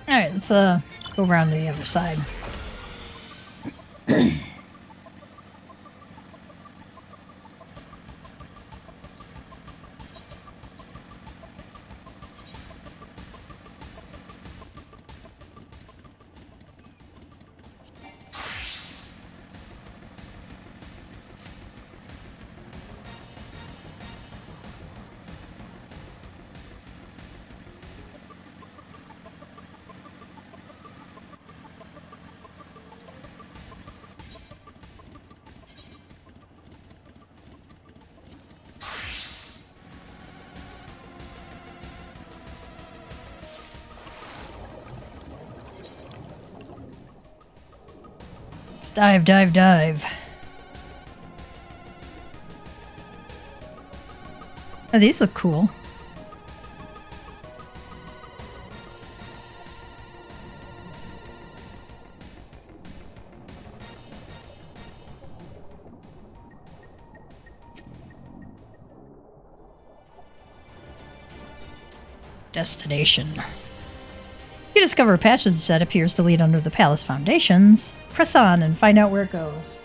Alright, let's go around to the other side. Dive, dive, dive. Oh, these look cool. Destination. You discover a passage that appears to lead under the palace foundations. Press on and find out where it goes.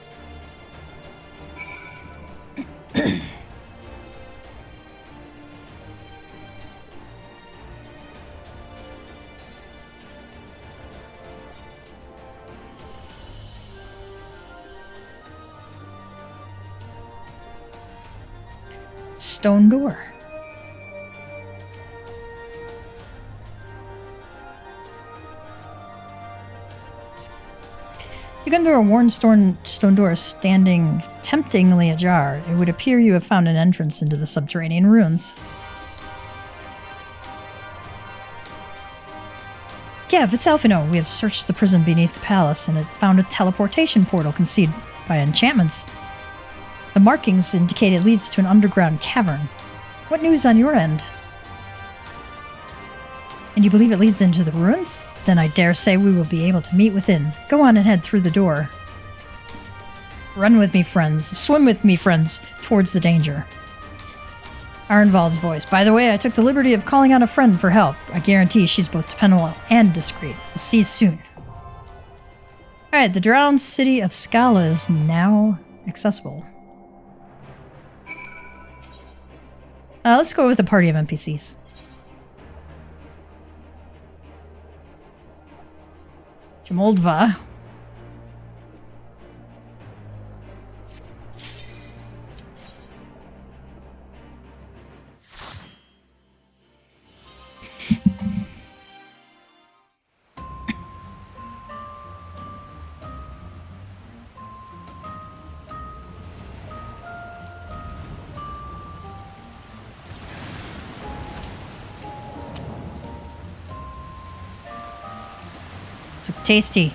Stone door. You enter a worn stone door standing temptingly ajar. It would appear you have found an entrance into the subterranean ruins. Gev, it's Alphino. We have searched the prison beneath the palace and it found a teleportation portal concealed by enchantments. The markings indicate it leads to an underground cavern. What news on your end? And you believe it leads into the ruins? Then I dare say we will be able to meet within. Go on and head through the door. Run with me, friends. Swim with me, friends, towards the danger. Arnvald's voice. By the way, I took the liberty of calling on a friend for help. I guarantee she's both dependable and discreet. We'll see you soon. Alright, the drowned city of Scala is now accessible. Let's go with a party of NPCs. Jamoldva. Tasty.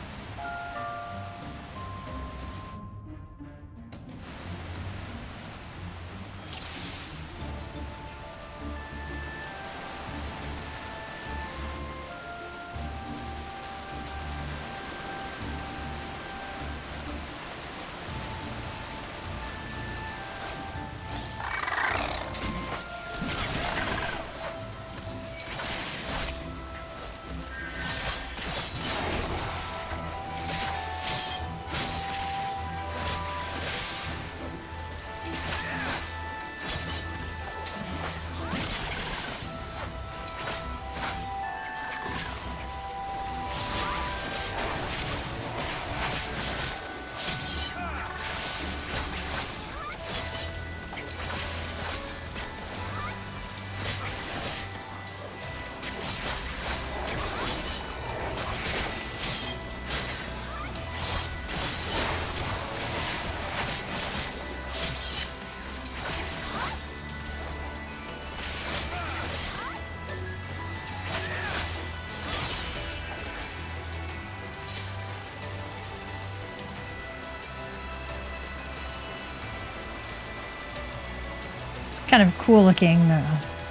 It's kind of cool looking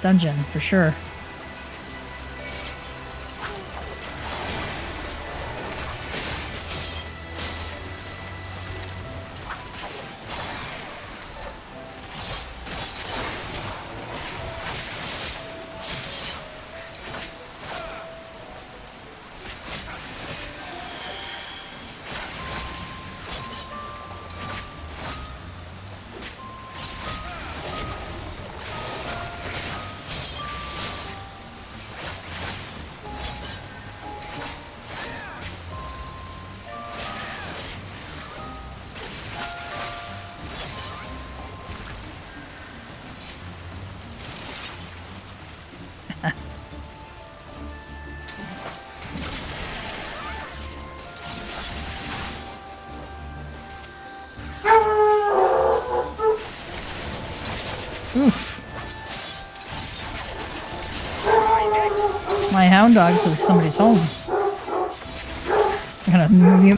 dungeon for sure. Oof. My hound dog says somebody's home. I'm gonna move you.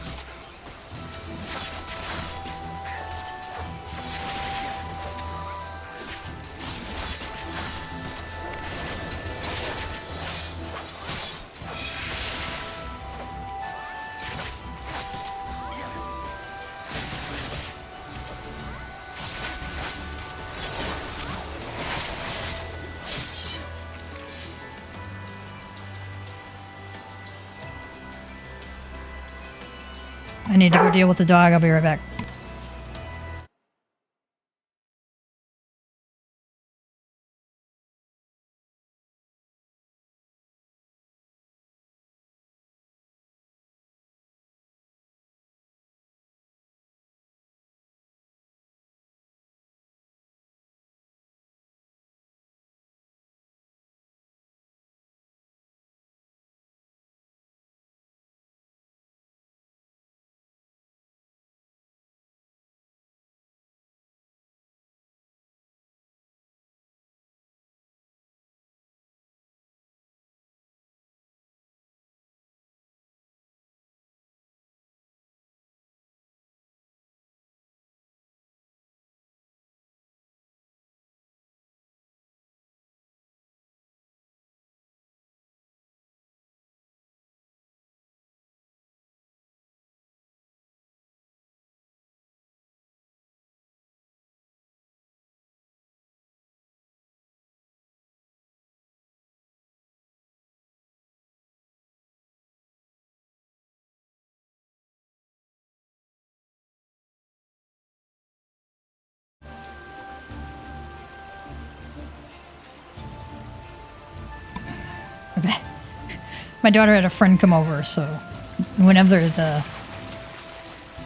I need to go deal with the dog. I'll be right back. My daughter had a friend come over, so whenever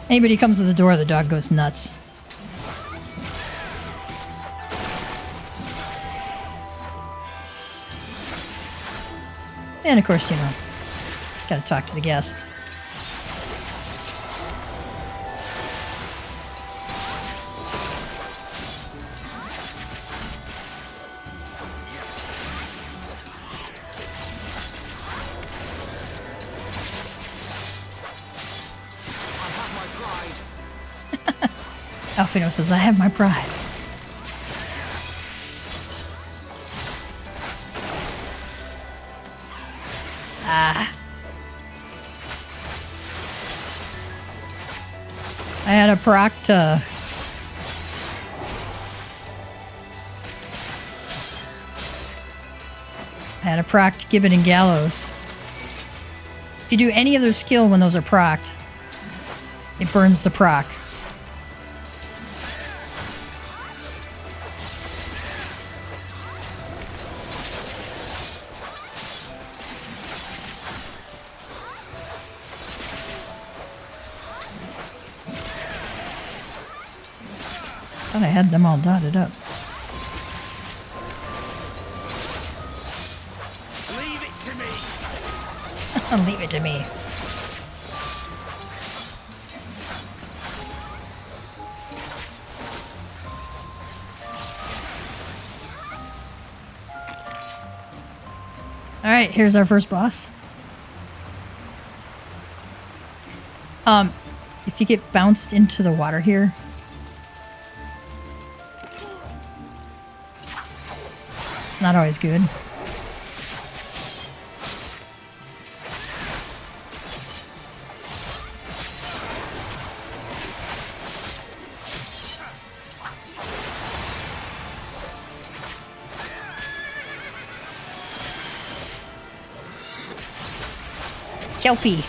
anybody comes to the door, the dog goes nuts. And of course, you know, gotta talk to the guests. Alfino says, I have my pride. I had a proc to... Gibbet and Gallows. If you do any other skill when those are procced, it burns the proc. I thought I had them all dotted up. Leave it to me. Leave it to me. Alright, here's our first boss. If you get bounced into the water here, it's not always good. Kelpie.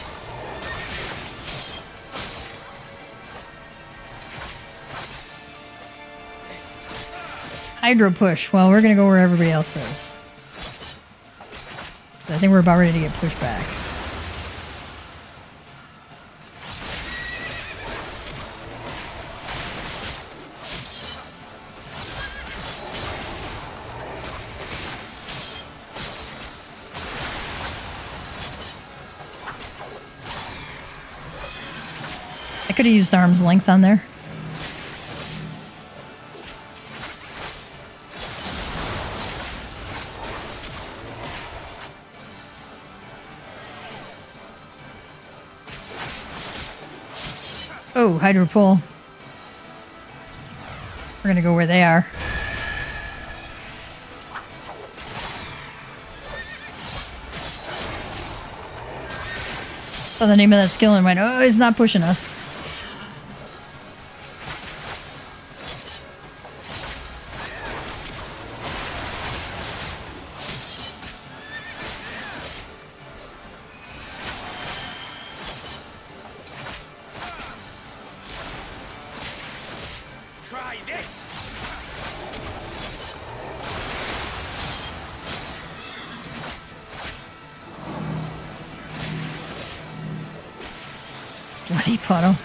Hydro push. Well, we're gonna go where everybody else is. I think we're about ready to get pushed back. I could have used arm's length on there. Oh, Hydro Pull. We're gonna go where they are. Saw the name of that skill and went, oh, he's not pushing us. Try this. Bloody puddle.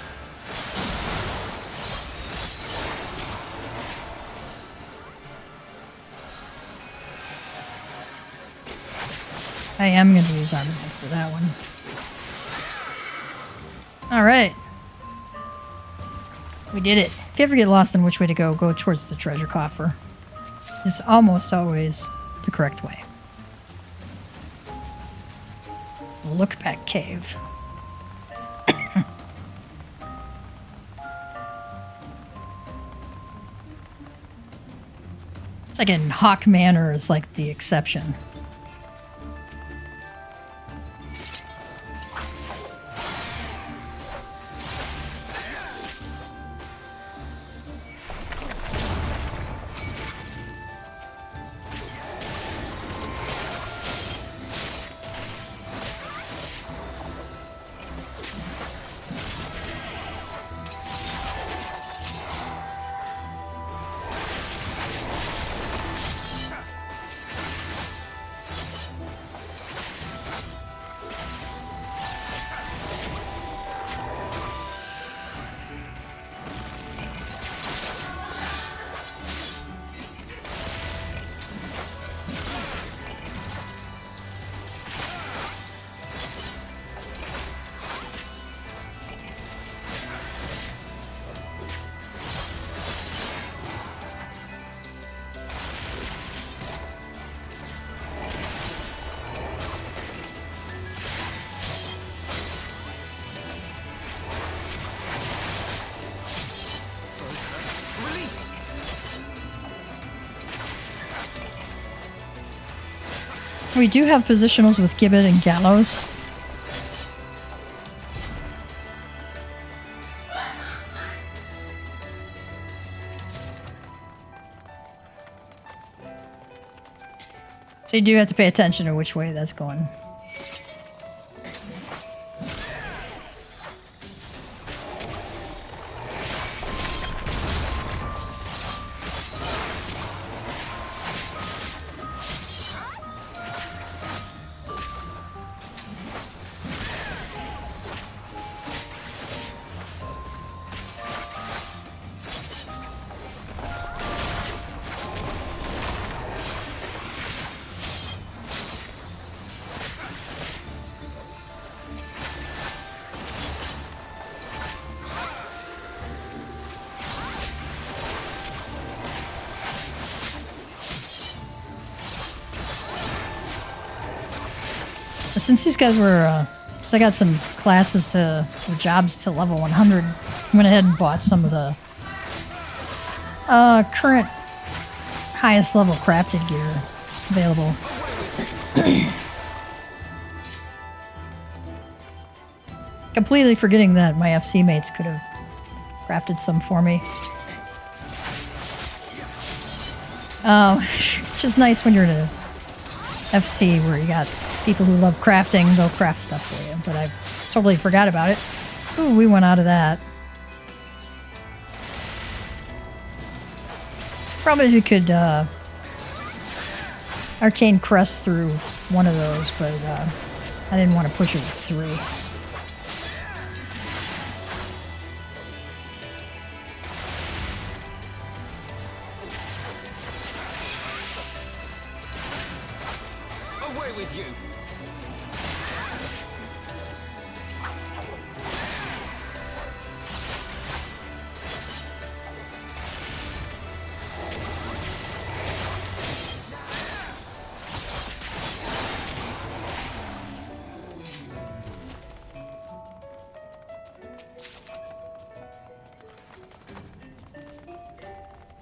I am going to use arm's length for that one. Alright. We did it. If you ever get lost in which way to go, go towards the treasure coffer. It's almost always the correct way. Look back cave. It's like in Hawk Manor is like the exception. We do have positionals with Gibbet and Gallows. So you do have to pay attention to which way that's going. Since these guys were, so I got some classes or jobs to level 100, I went ahead and bought some of the current highest level crafted gear available. Completely forgetting that my FC mates could have crafted some for me. Which is nice when you're in a FC where you got people who love crafting, they'll craft stuff for you, but I totally forgot about it. Ooh, we went out of that. Probably could Arcane Crest through one of those, but I didn't want to push it with 3. Away with you!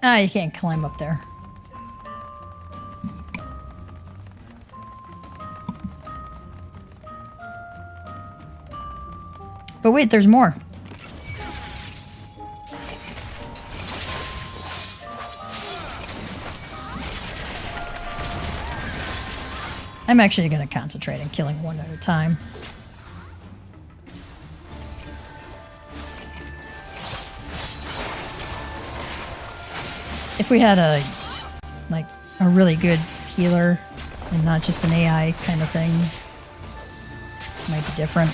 Ah, you can't climb up there. But wait, there's more. I'm actually going to concentrate on killing one at a time. If we had a really good healer and not just an AI kind of thing, it might be different.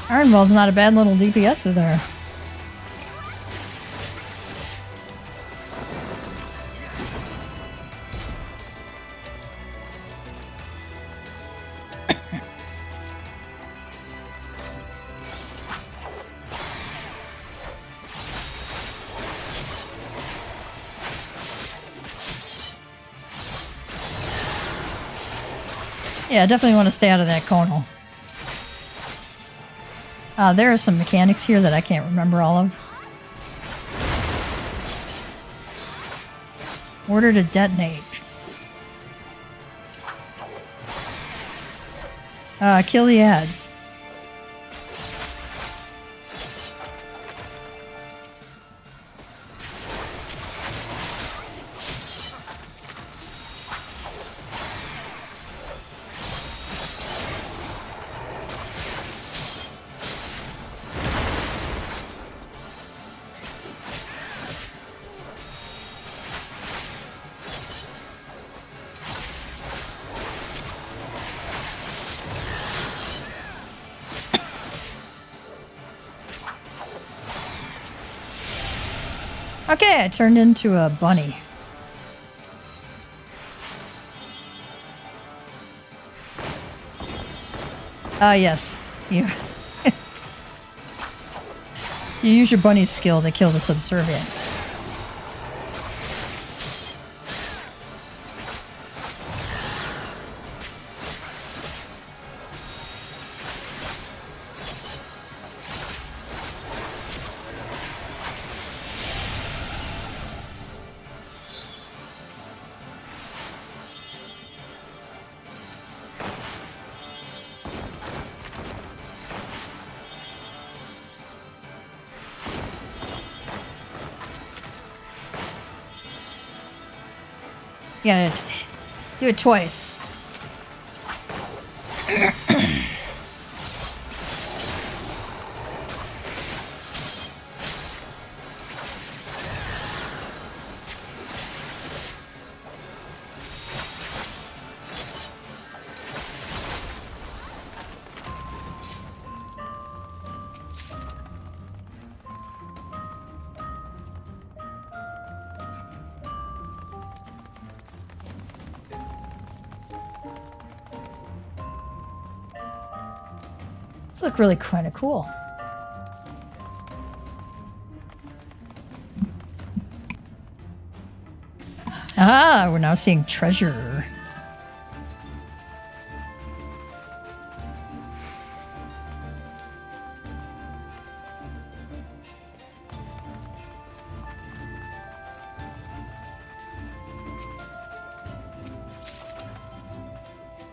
Ironwell's not a bad little DPS there. Yeah, definitely want to stay out of that conal. There are some mechanics here that I can't remember all of. Order to detonate. Kill the ads. Okay, I turned into a bunny. Ah, yes. You you use your bunny skill to kill the subservient. You gotta do it twice. These look really kind of cool. Ah, we're now seeing treasure.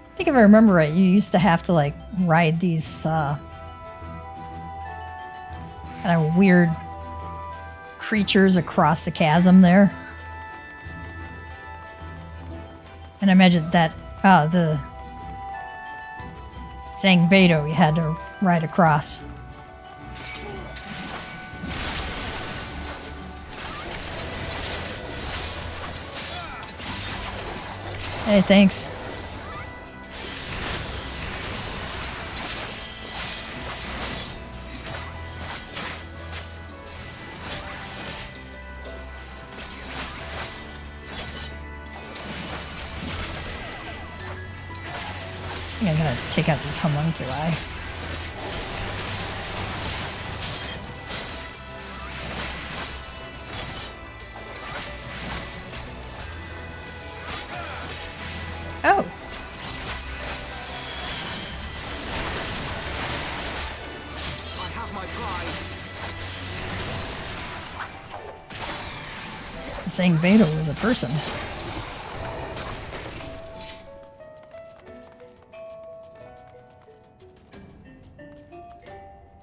I think if I remember right, you used to have to like ride these kind of weird creatures across the chasm there. And I imagine that the Zangbeto you had to ride across. Hey, thanks. I think I'm gonna take out these homunculi. Oh. I have my pride. It's saying Beto was a person.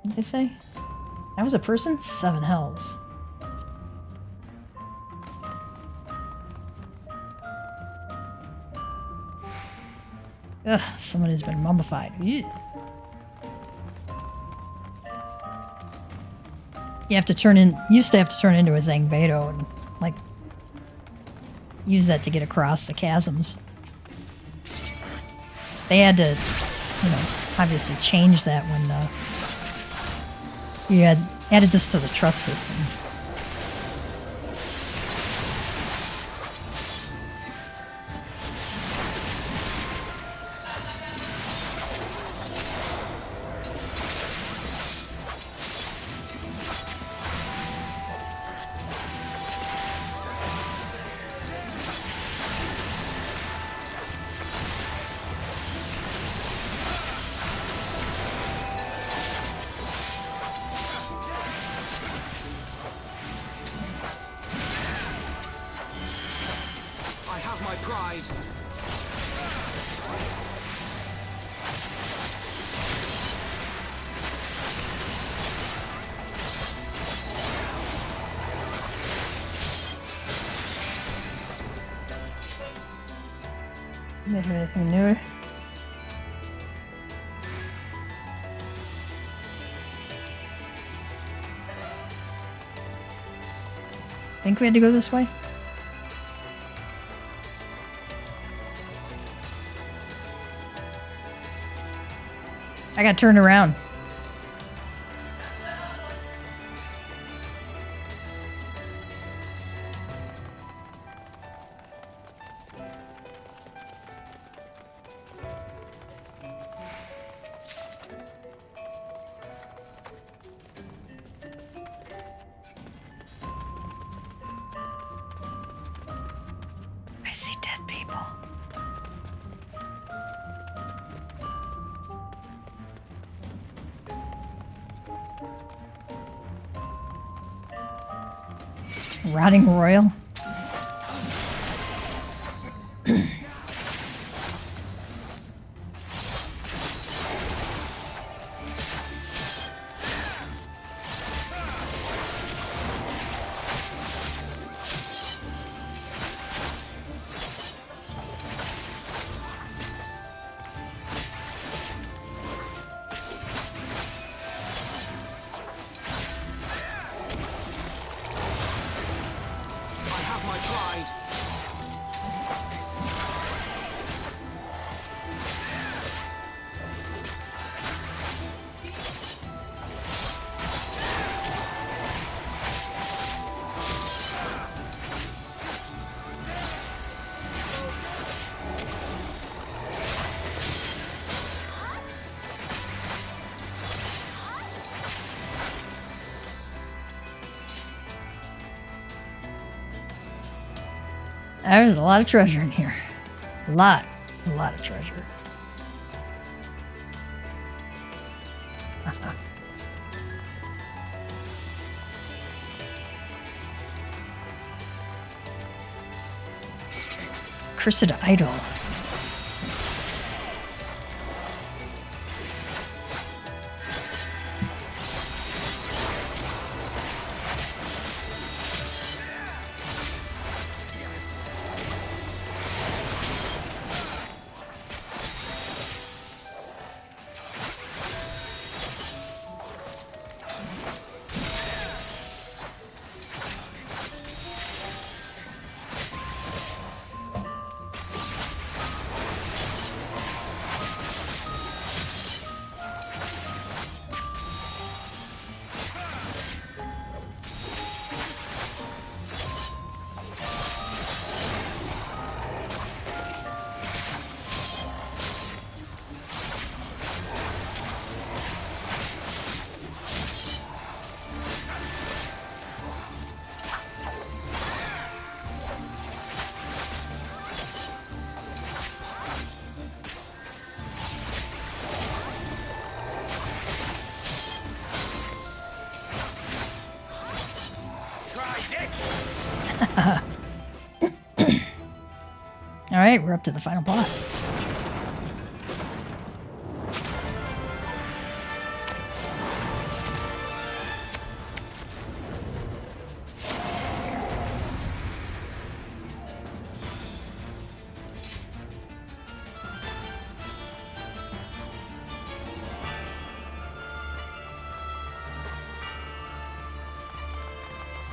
What did they say? That was a person? 7 hells. Ugh, someone has been mummified. Ew. You have to turn in, used to have to turn into a Zangbeto and, like, use that to get across the chasms. They had to, you know, obviously change that when, you had added this to the trust system. I have my pride. Did I hear anything newer? Think we had to go this way? I got turned around. Rotting royal. There's a lot of treasure in here. A lot of treasure. Cursed idol. Alright, we're up to the final boss.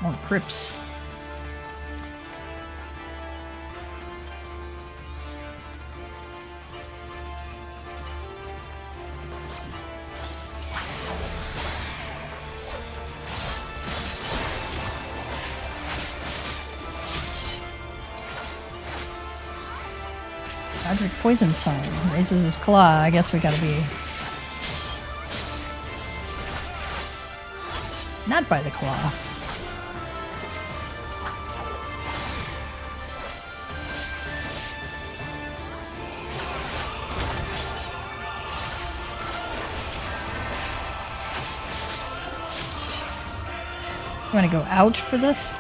More crypts. Roderick Poison Tongue raises his claw. I guess we gotta be not by the claw. You want to go out for this?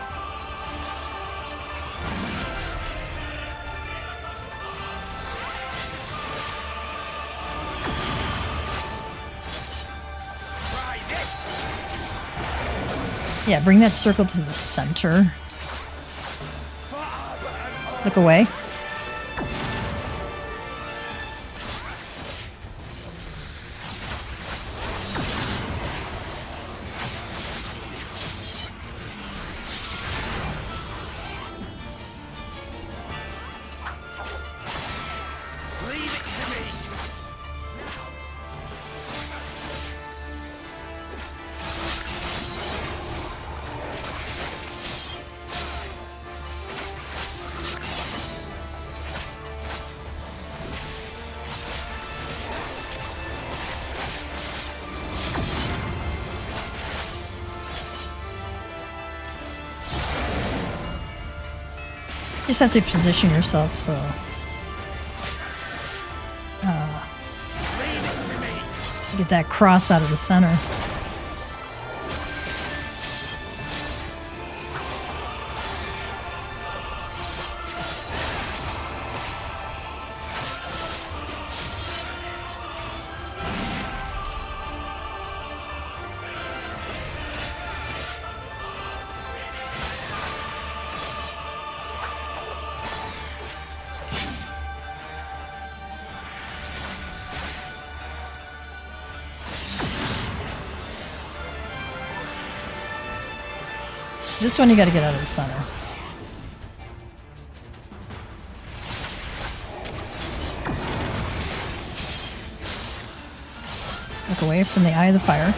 Yeah, bring that circle to the center. Look away. You just have to position yourself so get that cross out of the center. This one you gotta get out of the center. Look away from the eye of the fire.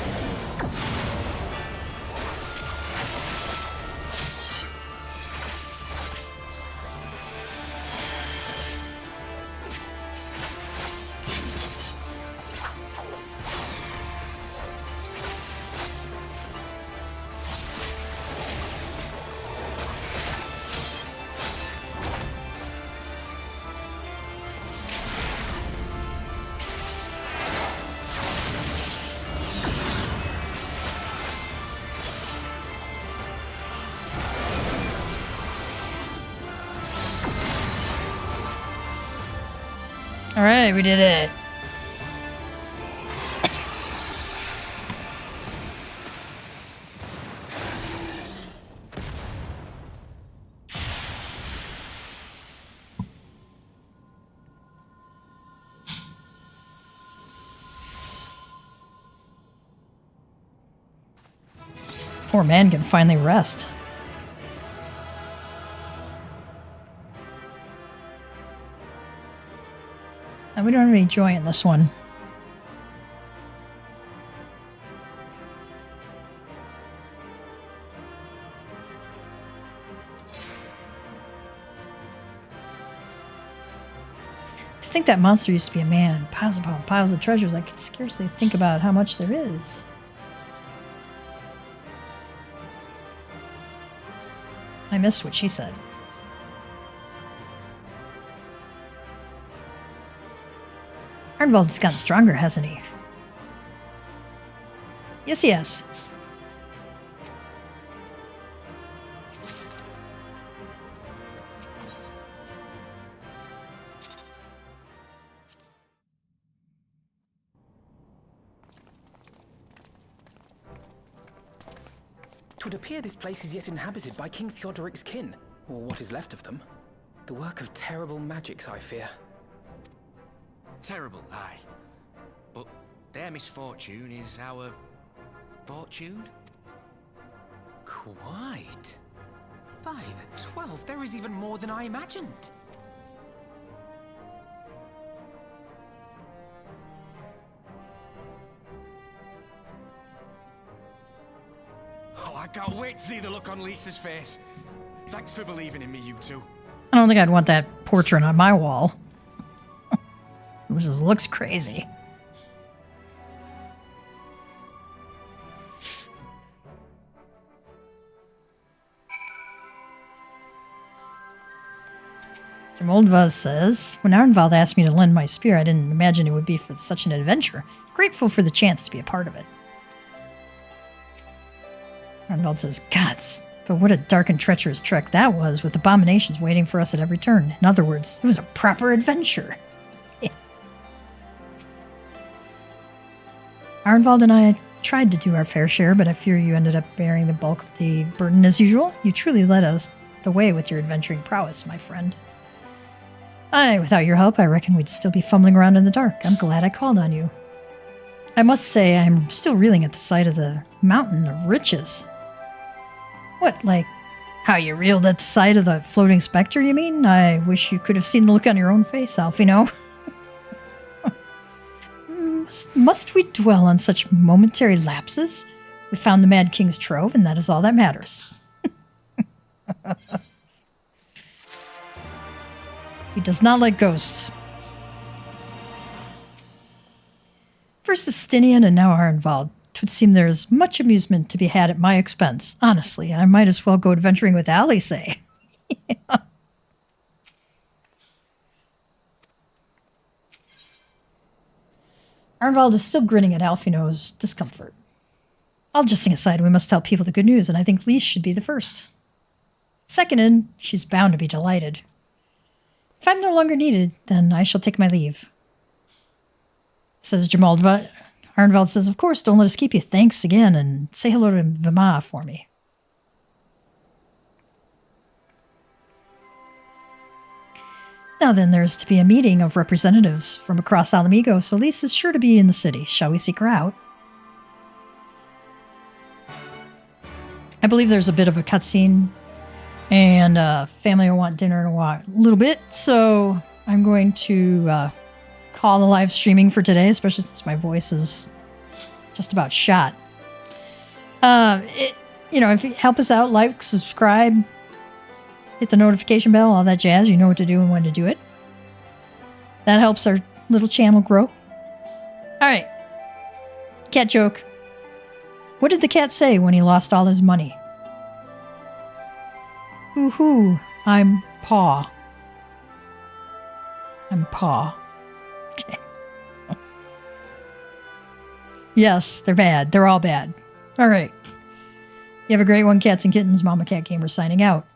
Alright, we did it. Poor man can finally rest. And we don't have any joy in this one. To think that monster used to be a man, piles upon piles of treasures, I could scarcely think about how much there is. I missed what she said. Arnvald's gotten stronger, hasn't he? Yes, he has. It would appear this place is yet inhabited by King Theodoric's kin, or what is left of them. The work of terrible magics, I fear. Terrible, aye. But their misfortune is our fortune? Quite. By the 12, there is even more than I imagined. Oh, I can't wait to see the look on Lisa's face. Thanks for believing in me, you two. I don't think I'd want that portrait on my wall. It just looks crazy. Jamoldva says, when Arnvald asked me to lend my spear, I didn't imagine it would be for such an adventure. Grateful for the chance to be a part of it. Arnvald says, Gods, but what a dark and treacherous trek that was, with abominations waiting for us at every turn. In other words, it was a proper adventure. Arnvald and I tried to do our fair share, but I fear you ended up bearing the bulk of the burden as usual. You truly led us the way with your adventuring prowess, my friend. Aye, without your help, I reckon we'd still be fumbling around in the dark. I'm glad I called on you. I must say, I'm still reeling at the sight of the mountain of riches. What, like, how you reeled at the sight of the floating specter, you mean? I wish you could have seen the look on your own face, Alfino. Must we dwell on such momentary lapses? We found the Mad King's trove, and that is all that matters. He does not like ghosts. First Estinian and now Arnvald. 'Twould seem there is much amusement to be had at my expense. Honestly, I might as well go adventuring with Alice. Yeah. Arnvald is still grinning at Alfino's discomfort. All jesting aside, we must tell people the good news, and I think Lise should be the first. Seconded, she's bound to be delighted. If I'm no longer needed, then I shall take my leave. Says Jamoldva. Arnvald says, of course, don't let us keep you. Thanks again, and say hello to Vima for me. Now then, there's to be a meeting of representatives from across Alamigo, so Lise is sure to be in the city. Shall we seek her out? I believe there's a bit of a cutscene, and family will want dinner in a little bit, so I'm going to call the live streaming for today, especially since my voice is just about shot. If you help us out, like, subscribe, hit the notification bell, all that jazz. You know what to do and when to do it. That helps our little channel grow. All right. Cat joke. What did the cat say when he lost all his money? Hoo-hoo, I'm Paw. I'm Paw. Okay. Yes, they're bad. They're all bad. All right. You have a great one, cats and kittens. Mama Cat Gamer signing out.